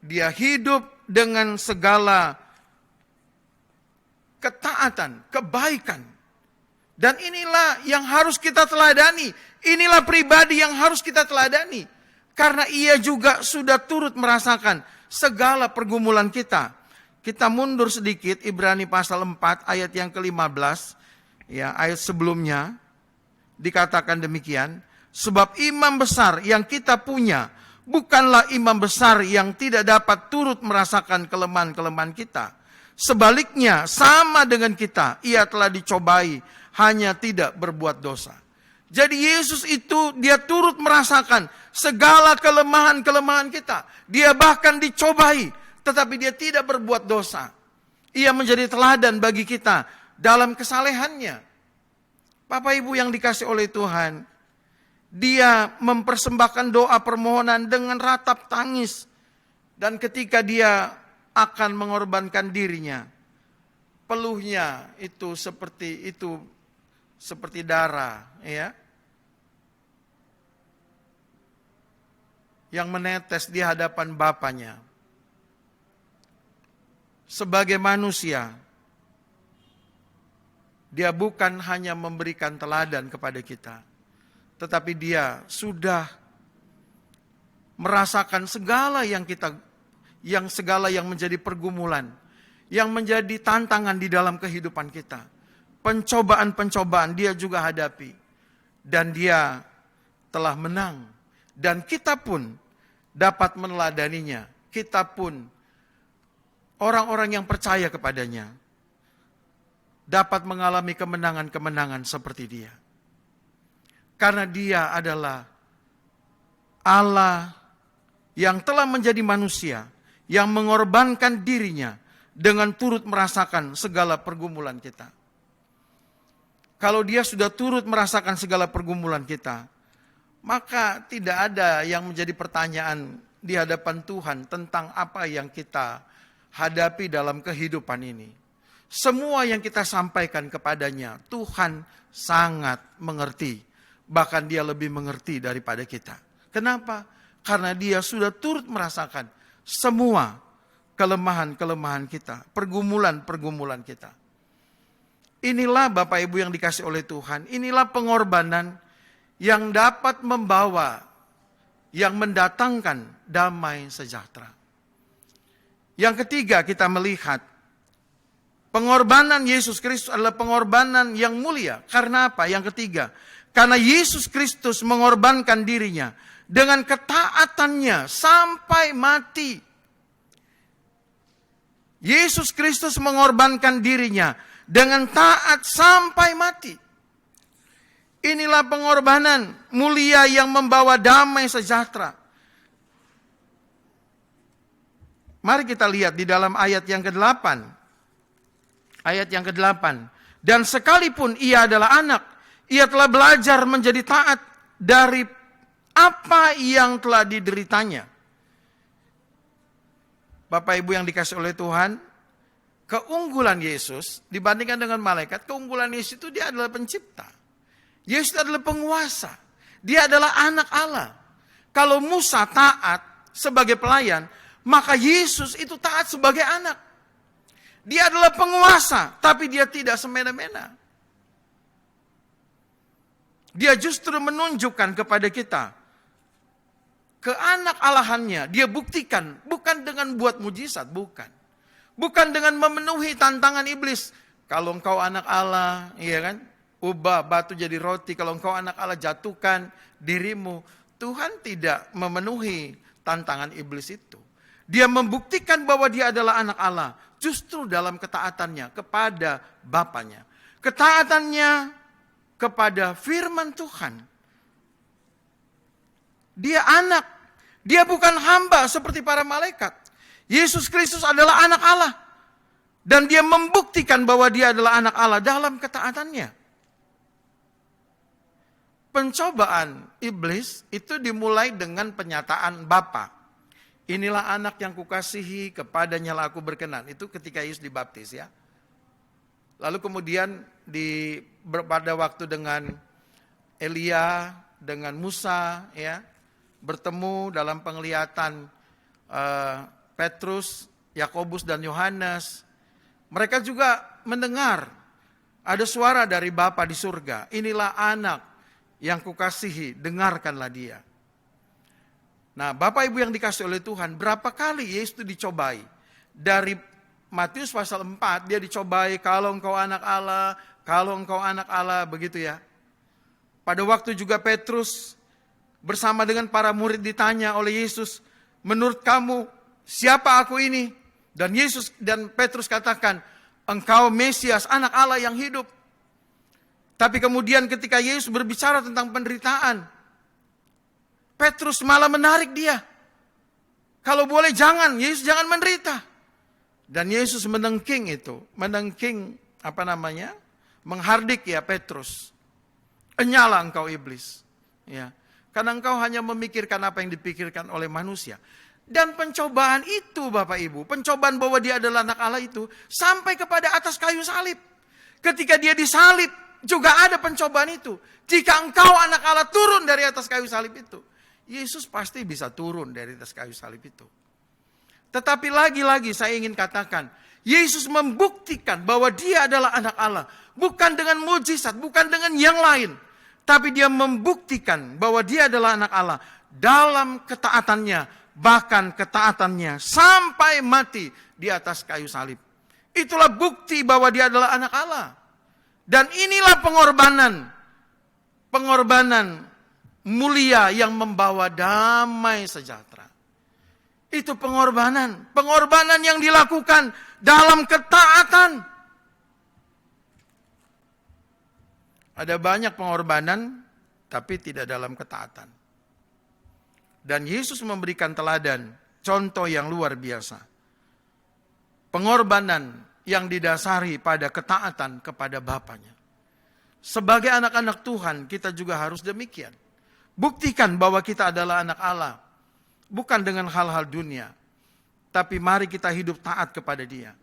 Dia hidup dengan segala ketaatan, kebaikan. Dan inilah yang harus kita teladani. Inilah pribadi yang harus kita teladani. Karena ia juga sudah turut merasakan segala pergumulan kita. Kita mundur sedikit, Ibrani pasal 4 ayat yang ke-15. Ya, ayat sebelumnya dikatakan demikian. Sebab imam besar yang kita punya bukanlah imam besar yang tidak dapat turut merasakan kelemahan-kelemahan kita. Sebaliknya, sama dengan kita, ia telah dicobai, hanya tidak berbuat dosa. Jadi Yesus itu, dia turut merasakan segala kelemahan-kelemahan kita. Dia bahkan dicobai, tetapi dia tidak berbuat dosa. Ia menjadi teladan bagi kita dalam kesalehannya. Bapak Ibu yang dikasih oleh Tuhan, dia mempersembahkan doa permohonan dengan ratap tangis. Dan ketika dia akan mengorbankan dirinya, peluhnya itu seperti darah, ya, yang menetes di hadapan Bapaknya. Sebagai manusia, dia bukan hanya memberikan teladan kepada kita, tetapi dia sudah merasakan segala yang menjadi pergumulan, yang menjadi tantangan di dalam kehidupan kita. Pencobaan-pencobaan dia juga hadapi. Dan dia telah menang. Dan kita pun dapat meneladaninya. Kita pun, orang-orang yang percaya kepadanya, dapat mengalami kemenangan-kemenangan seperti dia. Karena dia adalah Allah yang telah menjadi manusia, yang mengorbankan dirinya dengan turut merasakan segala pergumulan kita. Kalau dia sudah turut merasakan segala pergumulan kita, maka tidak ada yang menjadi pertanyaan di hadapan Tuhan tentang apa yang kita hadapi dalam kehidupan ini. Semua yang kita sampaikan kepadanya, Tuhan sangat mengerti. Bahkan dia lebih mengerti daripada kita. Kenapa? Karena dia sudah turut merasakan semua kelemahan-kelemahan kita, pergumulan-pergumulan kita. Inilah Bapak Ibu yang dikasih oleh Tuhan, inilah pengorbanan yang dapat membawa, yang mendatangkan damai sejahtera. Yang ketiga, kita melihat pengorbanan Yesus Kristus adalah pengorbanan yang mulia. Karena apa? Yang ketiga, karena Yesus Kristus mengorbankan dirinya dengan ketaatannya sampai mati. Yesus Kristus mengorbankan dirinya dengan taat sampai mati. Inilah pengorbanan mulia yang membawa damai sejahtera. Mari kita lihat di dalam ayat yang ke-8. Ayat yang ke-8. Dan sekalipun ia adalah anak, ia telah belajar menjadi taat dari apa yang telah dideritanya. Bapak Ibu yang dikasih oleh Tuhan, keunggulan Yesus dibandingkan dengan malaikat, keunggulan Yesus itu dia adalah pencipta. Yesus adalah penguasa. Dia adalah anak Allah. Kalau Musa taat sebagai pelayan, maka Yesus itu taat sebagai anak. Dia adalah penguasa, tapi dia tidak semena-mena. Dia justru menunjukkan kepada kita keanak Allahannya. Dia buktikan, bukan dengan buat mujizat, bukan. Bukan dengan memenuhi tantangan iblis. Kalau engkau anak Allah, iya kan? Ubah batu jadi roti. Kalau engkau anak Allah, jatuhkan dirimu. Tuhan tidak memenuhi tantangan iblis itu. Dia membuktikan bahwa dia adalah anak Allah. Justru dalam ketaatannya kepada Bapanya. Ketaatannya kepada firman Tuhan. Dia anak. Dia bukan hamba seperti para malaikat. Yesus Kristus adalah anak Allah. Dan dia membuktikan bahwa dia adalah anak Allah dalam ketaatannya. Pencobaan iblis itu dimulai dengan penyataan Bapa. Inilah anak yang kukasihi, kepadanya lah aku berkenan. Itu ketika Yesus dibaptis ya. Lalu kemudian pada waktu dengan Elia, dengan Musa ya, bertemu dalam penglihatan Petrus, Yakobus dan Yohanes. Mereka juga mendengar ada suara dari Bapa di surga. Inilah anak yang kukasihi, dengarkanlah dia. Nah, Bapak Ibu yang dikasih oleh Tuhan, berapa kali Yesus itu dicobai? Dari Matius pasal 4, dia dicobai, kalau engkau anak Allah, kalau engkau anak Allah, begitu ya. Pada waktu juga Petrus bersama dengan para murid ditanya oleh Yesus, menurut kamu siapa aku ini? Dan Yesus dan Petrus katakan, engkau Mesias, anak Allah yang hidup. Tapi kemudian ketika Yesus berbicara tentang penderitaan, Petrus malah menarik dia. Kalau boleh jangan, Yesus jangan menderita. Dan Yesus menengking itu, menghardik ya Petrus. Enyalah engkau iblis. Ya. Karena engkau hanya memikirkan apa yang dipikirkan oleh manusia. Dan pencobaan itu Bapak Ibu, pencobaan bahwa dia adalah anak Allah itu, sampai kepada atas kayu salib. Ketika dia disalib, juga ada pencobaan itu. Jika engkau anak Allah turun dari atas kayu salib itu, Yesus pasti bisa turun dari atas kayu salib itu. Tetapi lagi-lagi saya ingin katakan, Yesus membuktikan bahwa dia adalah anak Allah. Bukan dengan mujizat, bukan dengan yang lain. Tapi dia membuktikan bahwa dia adalah anak Allah dalam ketaatannya. Bahkan ketaatannya sampai mati di atas kayu salib. Itulah bukti bahwa dia adalah anak Allah. Dan inilah pengorbanan mulia yang membawa damai sejahtera. Itu pengorbanan yang dilakukan dalam ketaatan. Ada banyak pengorbanan tapi tidak dalam ketaatan. Dan Yesus memberikan teladan, contoh yang luar biasa. Pengorbanan yang didasari pada ketaatan kepada Bapanya. Sebagai anak-anak Tuhan, kita juga harus demikian. Buktikan bahwa kita adalah anak Allah. Bukan dengan hal-hal dunia. Tapi mari kita hidup taat kepada Dia.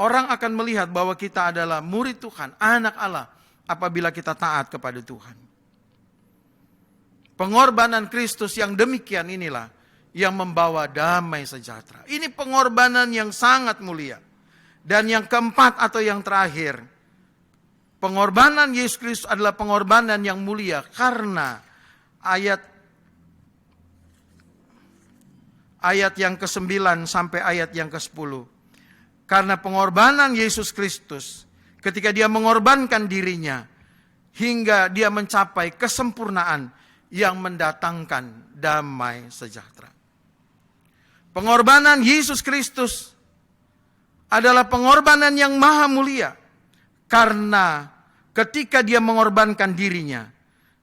Orang akan melihat bahwa kita adalah murid Tuhan, anak Allah, apabila kita taat kepada Tuhan. Pengorbanan Kristus yang demikian inilah yang membawa damai sejahtera. Ini pengorbanan yang sangat mulia. Dan yang keempat atau yang terakhir, pengorbanan Yesus Kristus adalah pengorbanan yang mulia karena ayat yang ke-9 sampai ayat yang ke-10. Karena pengorbanan Yesus Kristus ketika dia mengorbankan dirinya hingga dia mencapai kesempurnaan yang mendatangkan damai sejahtera. Pengorbanan Yesus Kristus adalah pengorbanan yang maha mulia. Karena ketika dia mengorbankan dirinya,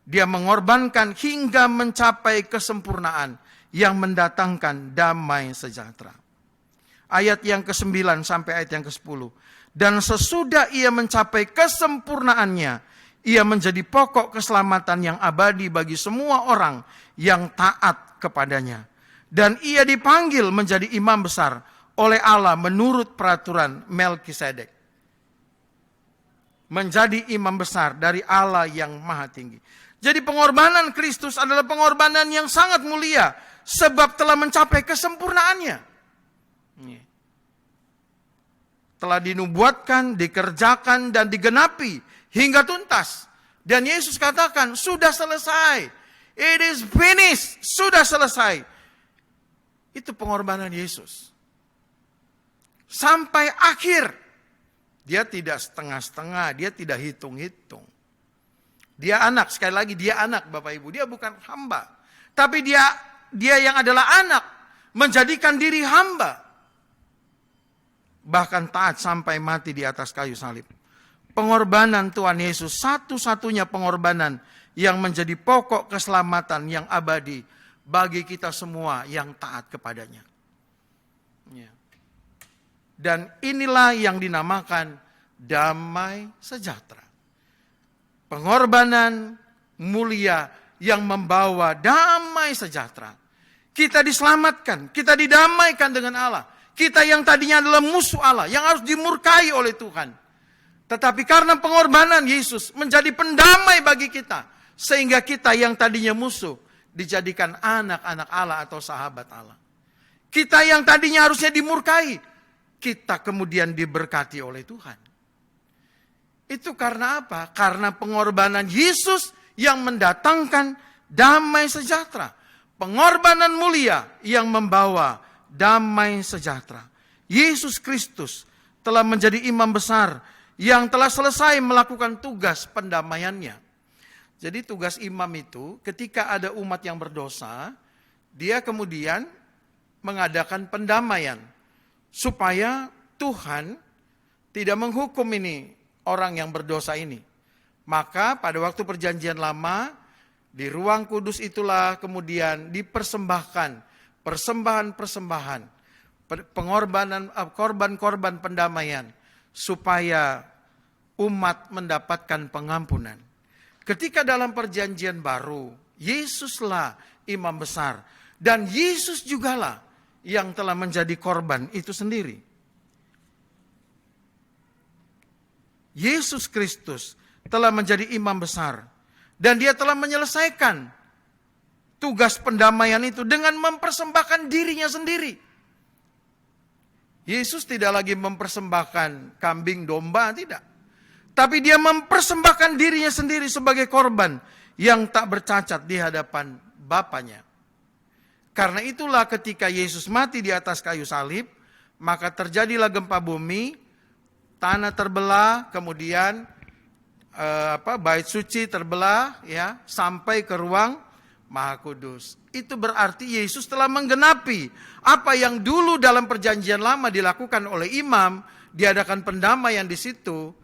dia mengorbankan hingga mencapai kesempurnaan yang mendatangkan damai sejahtera. Ayat yang ke-9 sampai ayat yang ke-10. Dan sesudah ia mencapai kesempurnaannya, ia menjadi pokok keselamatan yang abadi bagi semua orang yang taat kepadanya. Dan ia dipanggil menjadi imam besar oleh Allah menurut peraturan Melkisedek. menjadi imam besar dari Allah yang maha tinggi. Jadi pengorbanan Kristus adalah pengorbanan yang sangat mulia, sebab telah mencapai kesempurnaannya. Telah dinubuatkan, dikerjakan, dan digenapi hingga tuntas. Dan Yesus katakan, sudah selesai. It is finished. Sudah selesai. Itu pengorbanan Yesus. Sampai akhir. Dia tidak setengah-setengah. Dia tidak hitung-hitung. Dia anak. Sekali lagi, dia anak Bapak Ibu. Dia bukan hamba. Tapi dia yang adalah anak. Menjadikan diri hamba. Bahkan taat sampai mati di atas kayu salib. Pengorbanan Tuhan Yesus satu-satunya pengorbanan yang menjadi pokok keselamatan yang abadi bagi kita semua yang taat kepadanya. Dan inilah yang dinamakan damai sejahtera. Pengorbanan mulia yang membawa damai sejahtera. Kita diselamatkan, kita didamaikan dengan Allah. Kita yang tadinya adalah musuh Allah, yang harus dimurkai oleh Tuhan. Tetapi karena pengorbanan Yesus menjadi pendamai bagi kita. Sehingga kita yang tadinya musuh dijadikan anak-anak Allah atau sahabat Allah. Kita yang tadinya harusnya dimurkai, kita kemudian diberkati oleh Tuhan. Itu karena apa? Karena pengorbanan Yesus yang mendatangkan damai sejahtera. Pengorbanan mulia yang membawa damai sejahtera. Yesus Kristus telah menjadi imam besar yang telah selesai melakukan tugas pendamaiannya. Jadi tugas imam itu ketika ada umat yang berdosa, dia kemudian mengadakan pendamaian. Supaya Tuhan tidak menghukum ini orang yang berdosa ini. Maka pada waktu perjanjian lama, di ruang kudus itulah kemudian dipersembahkan persembahan-persembahan, pengorbanan, korban-korban pendamaian, supaya umat mendapatkan pengampunan. Ketika dalam perjanjian baru, Yesuslah imam besar, dan Yesus jugalah yang telah menjadi korban itu sendiri. Yesus Kristus telah menjadi imam besar, dan dia telah menyelesaikan tugas pendamaian itu dengan mempersembahkan dirinya sendiri. Yesus tidak lagi mempersembahkan kambing domba, tidak. Tapi dia mempersembahkan dirinya sendiri sebagai korban yang tak bercacat di hadapan Bapanya. Karena itulah ketika Yesus mati di atas kayu salib, maka terjadilah gempa bumi, tanah terbelah, kemudian bait suci terbelah, ya, sampai ke ruang Maha Kudus. Itu berarti Yesus telah menggenapi apa yang dulu dalam perjanjian lama dilakukan oleh imam, diadakan pendamaian di situ.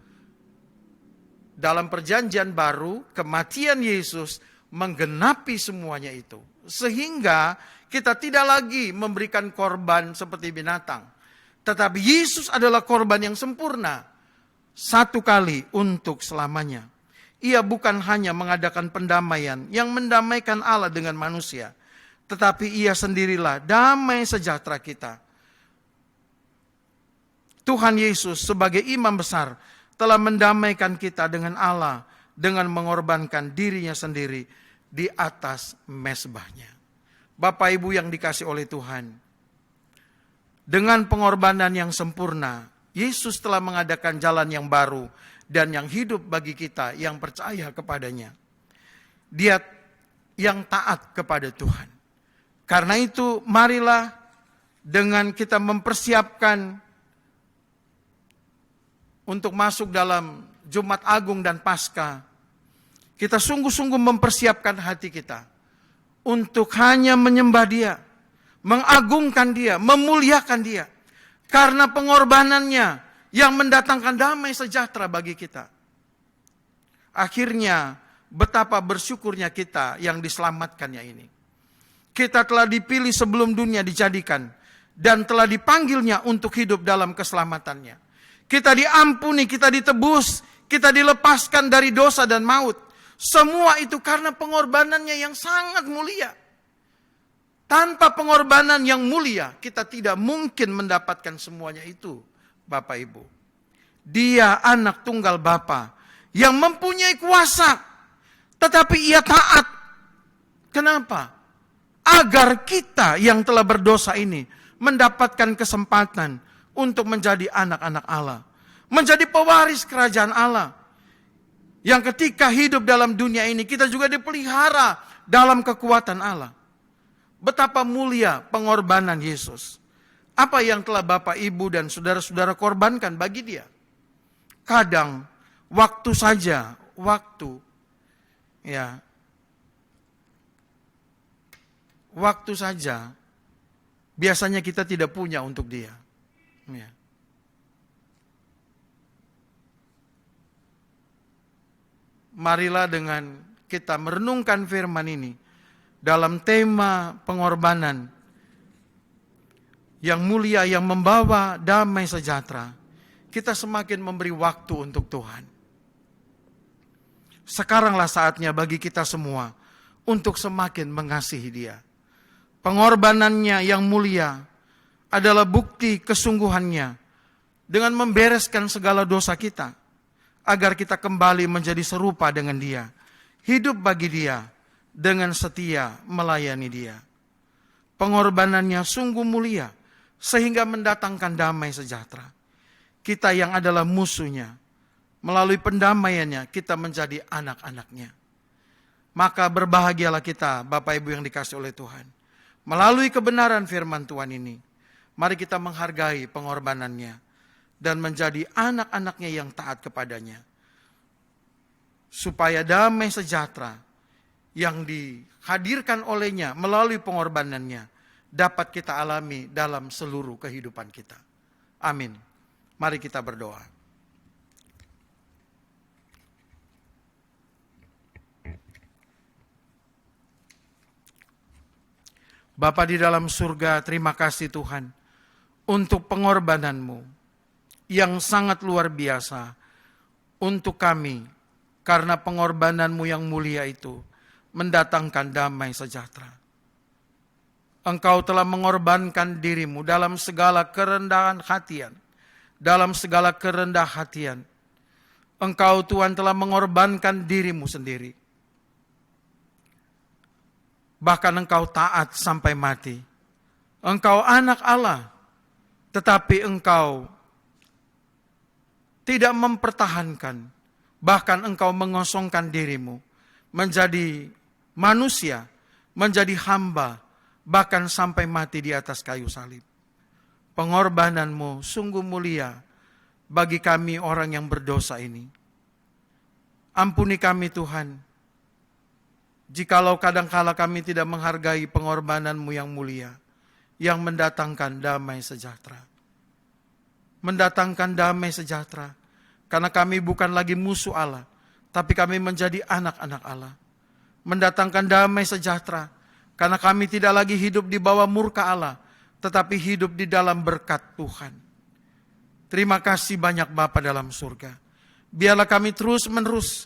Dalam perjanjian baru, kematian Yesus menggenapi semuanya itu. Sehingga kita tidak lagi memberikan korban seperti binatang. Tetapi Yesus adalah korban yang sempurna. Satu kali untuk selamanya. Ia bukan hanya mengadakan pendamaian yang mendamaikan Allah dengan manusia. Tetapi ia sendirilah damai sejahtera kita. Tuhan Yesus sebagai imam besar telah mendamaikan kita dengan Allah dengan mengorbankan dirinya sendiri di atas mezbahnya. Bapak Ibu yang dikasih oleh Tuhan, dengan pengorbanan yang sempurna, Yesus telah mengadakan jalan yang baru dan yang hidup bagi kita yang percaya kepadanya. Dia yang taat kepada Tuhan. Karena itu marilah dengan kita mempersiapkan untuk masuk dalam Jumat Agung dan Paskah, kita sungguh-sungguh mempersiapkan hati kita untuk hanya menyembah Dia, mengagungkan Dia, memuliakan Dia. Karena pengorbanannya yang mendatangkan damai sejahtera bagi kita. Akhirnya betapa bersyukurnya kita yang diselamatkannya ini. Kita telah dipilih sebelum dunia dijadikan dan telah dipanggilnya untuk hidup dalam keselamatannya. Kita diampuni, kita ditebus, kita dilepaskan dari dosa dan maut. Semua itu karena pengorbanannya yang sangat mulia. Tanpa pengorbanan yang mulia, kita tidak mungkin mendapatkan semuanya itu, Bapak Ibu. Dia anak tunggal Bapa yang mempunyai kuasa, tetapi ia taat. Kenapa? Agar kita yang telah berdosa ini mendapatkan kesempatan untuk menjadi anak-anak Allah, menjadi pewaris kerajaan Allah. Yang ketika hidup dalam dunia ini kita juga dipelihara dalam kekuatan Allah. Betapa mulia pengorbanan Yesus. Apa yang telah Bapak, Ibu, dan saudara-saudara korbankan bagi Dia. Kadang waktu saja, waktu saja biasanya kita tidak punya untuk Dia. Ya. Marilah dengan kita merenungkan firman ini dalam tema pengorbanan yang mulia yang membawa damai sejahtera. Kita semakin memberi waktu untuk Tuhan. Sekaranglah saatnya bagi kita semua untuk semakin mengasihi Dia. Pengorbanannya yang mulia adalah bukti kesungguhannya dengan membereskan segala dosa kita, agar kita kembali menjadi serupa dengan Dia, hidup bagi Dia, dengan setia melayani Dia. Pengorbanannya sungguh mulia, sehingga mendatangkan damai sejahtera. Kita yang adalah musuhnya, melalui pendamaiannya kita menjadi anak-anaknya. Maka berbahagialah kita, Bapak Ibu yang dikasihi oleh Tuhan. Melalui kebenaran firman Tuhan ini, mari kita menghargai pengorbanannya dan menjadi anak-anaknya yang taat kepadanya. Supaya damai sejahtera yang dihadirkan olehnya melalui pengorbanannya dapat kita alami dalam seluruh kehidupan kita. Amin. Mari kita berdoa. Bapa di dalam surga, terima kasih Tuhan untuk pengorbanan-Mu yang sangat luar biasa untuk kami, karena pengorbanan-Mu yang mulia itu mendatangkan damai sejahtera. Engkau telah mengorbankan diri-Mu dalam segala kerendahan hatian, dalam segala kerendah hatian. Engkau Tuhan telah mengorbankan diri-Mu sendiri. Bahkan Engkau taat sampai mati. Engkau anak Allah, tetapi Engkau tidak mempertahankan, bahkan Engkau mengosongkan diri-Mu menjadi manusia, menjadi hamba, bahkan sampai mati di atas kayu salib. Pengorbanan-Mu sungguh mulia bagi kami orang yang berdosa ini. Ampuni kami Tuhan, jikalau kadangkala kami tidak menghargai pengorbanan-Mu yang mulia, yang mendatangkan damai sejahtera. Mendatangkan damai sejahtera, karena kami bukan lagi musuh Allah, tapi kami menjadi anak-anak Allah. Mendatangkan damai sejahtera, karena kami tidak lagi hidup di bawah murka Allah, tetapi hidup di dalam berkat Tuhan. Terima kasih banyak Bapa dalam surga. Biarlah kami terus-menerus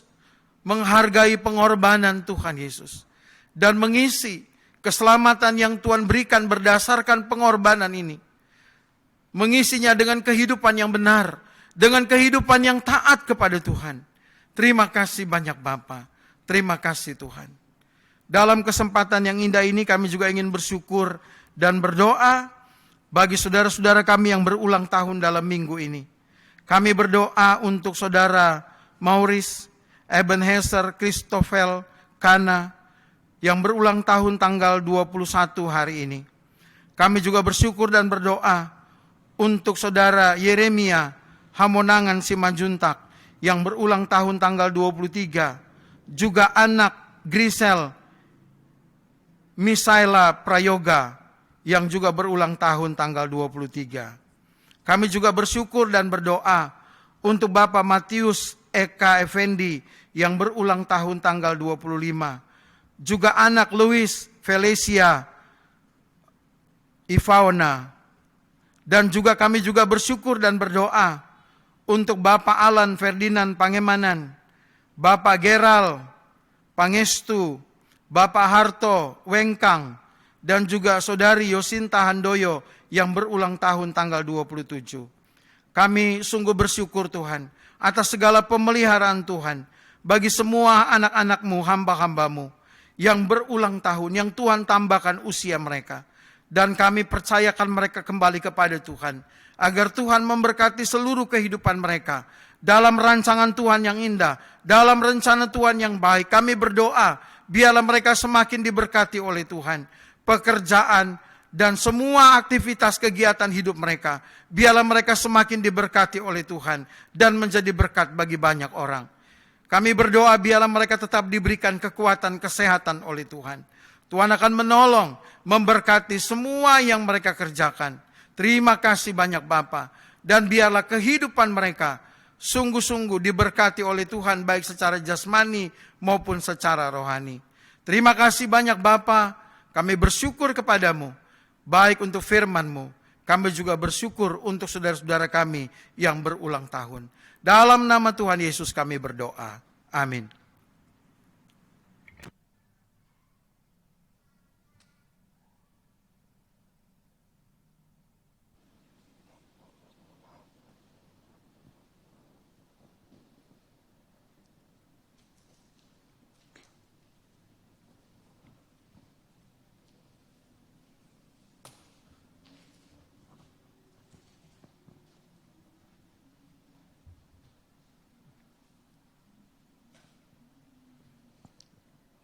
menghargai pengorbanan Tuhan Yesus, dan mengisi keselamatan yang Tuhan berikan berdasarkan pengorbanan ini. Mengisinya dengan kehidupan yang benar, dengan kehidupan yang taat kepada Tuhan. Terima kasih banyak Bapa. Terima kasih Tuhan. Dalam kesempatan yang indah ini kami juga ingin bersyukur dan berdoa bagi saudara-saudara kami yang berulang tahun dalam minggu ini. Kami berdoa untuk saudara Maurice, Ebenezer, Christopher, Kana yang berulang tahun tanggal 21 hari ini. Kami juga bersyukur dan berdoa untuk saudara Yeremia Hamonangan Simanjuntak yang berulang tahun tanggal 23. Juga anak Grisel Misaela Prayoga yang juga berulang tahun tanggal 23. Kami juga bersyukur dan berdoa untuk Bapak Matius Eka Effendi yang berulang tahun tanggal 25. Juga anak Louis Felicia Ivaona. Dan juga kami juga bersyukur dan berdoa untuk Bapak Alan Ferdinand Pangemanan, Bapak Geral Pangestu, Bapak Harto Wengkang, dan juga Saudari Yosinta Handoyo yang berulang tahun tanggal 27. Kami sungguh bersyukur Tuhan atas segala pemeliharaan Tuhan bagi semua anak-anak-Mu, hamba-hamba-Mu yang berulang tahun, yang Tuhan tambahkan usia mereka. Dan kami percayakan mereka kembali kepada Tuhan, agar Tuhan memberkati seluruh kehidupan mereka dalam rancangan Tuhan yang indah, dalam rencana Tuhan yang baik. Kami berdoa, biarlah mereka semakin diberkati oleh Tuhan. Pekerjaan dan semua aktivitas kegiatan hidup mereka, biarlah mereka semakin diberkati oleh Tuhan dan menjadi berkat bagi banyak orang. Kami berdoa biarlah mereka tetap diberikan kekuatan, kesehatan oleh Tuhan. Tuhan akan menolong, memberkati semua yang mereka kerjakan. Terima kasih banyak Bapa, dan biarlah kehidupan mereka sungguh-sungguh diberkati oleh Tuhan baik secara jasmani maupun secara rohani. Terima kasih banyak Bapa, kami bersyukur kepadamu, baik untuk firman-Mu, kami juga bersyukur untuk saudara-saudara kami yang berulang tahun. Dalam nama Tuhan Yesus kami berdoa. Amin.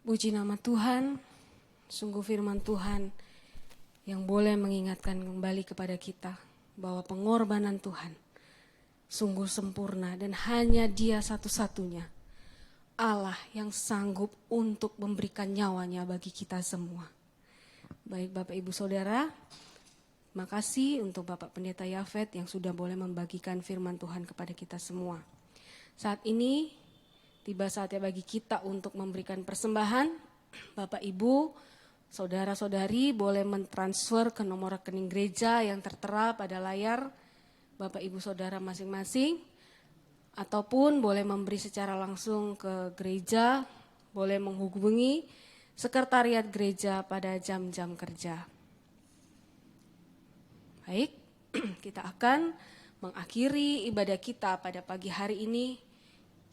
Puji nama Tuhan, sungguh firman Tuhan yang boleh mengingatkan kembali kepada kita bahwa pengorbanan Tuhan sungguh sempurna dan hanya Dia satu-satunya Allah yang sanggup untuk memberikan nyawanya bagi kita semua. Baik Bapak Ibu Saudara, makasih untuk Bapak Pendeta Yafet yang sudah boleh membagikan firman Tuhan kepada kita semua. Saat ini tiba saatnya bagi kita untuk memberikan persembahan. Bapak Ibu, saudara-saudari boleh mentransfer ke nomor rekening gereja yang tertera pada layar Bapak Ibu Saudara masing-masing. Ataupun boleh memberi secara langsung ke gereja, boleh menghubungi sekretariat gereja pada jam-jam kerja. Baik, kita akan mengakhiri ibadah kita pada pagi hari ini.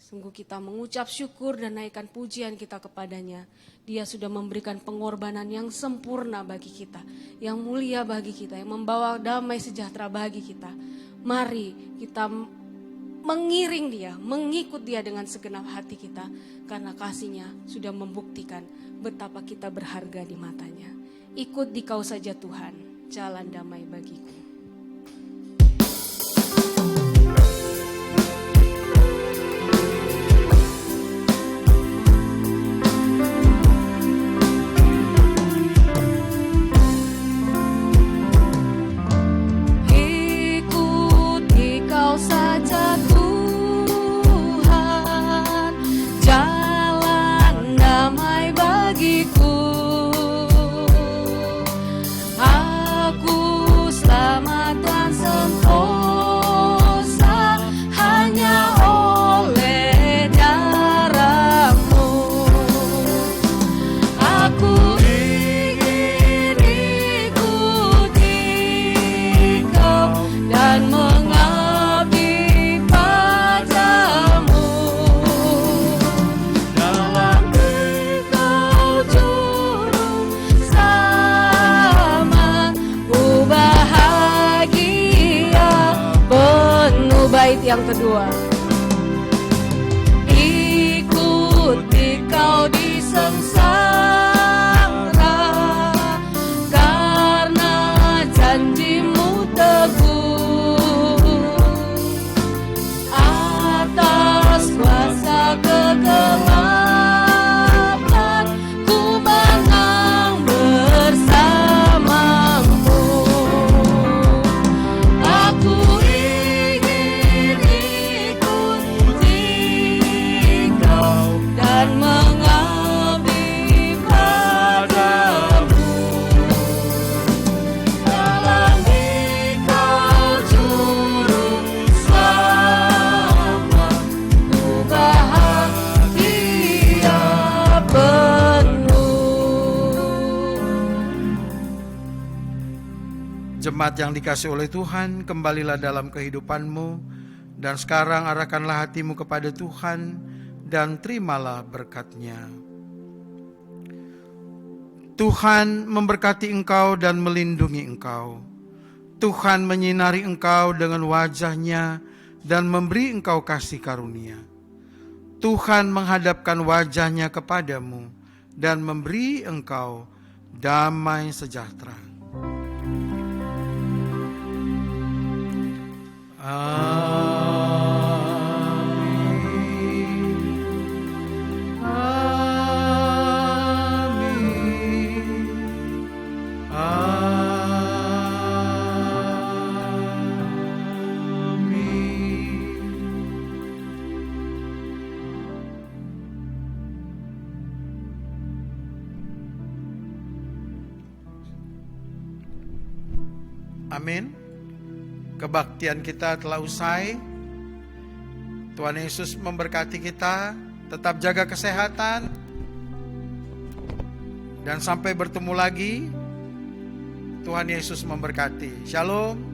Sungguh kita mengucap syukur dan naikkan pujian kita kepadanya. Dia sudah memberikan pengorbanan yang sempurna bagi kita, yang mulia bagi kita, yang membawa damai sejahtera bagi kita. Mari kita mengiring dia, mengikut dia dengan segenap hati kita. Karena kasih-Nya sudah membuktikan betapa kita berharga di matanya. Ikut di Kau saja Tuhan, jalan damai bagiku. Yang kedua, ikuti Kau di sengsara, karena janji-Mu teguh. Atas kuasa kegelapan ku menang bersama-Mu. Aku Jemaat yang dikasihi oleh Tuhan, kembalilah dalam kehidupanmu, dan sekarang arahkanlah hatimu kepada Tuhan, dan terimalah berkat-Nya. Tuhan memberkati engkau dan melindungi engkau. Tuhan menyinari engkau dengan wajah-Nya dan memberi engkau kasih karunia. Tuhan menghadapkan wajah-Nya kepadamu dan memberi engkau damai sejahtera. Amin. Kebaktian kita telah usai. Tuhan Yesus memberkati kita. Tetap jaga kesehatan. Dan sampai bertemu lagi. Tuhan Yesus memberkati. Shalom.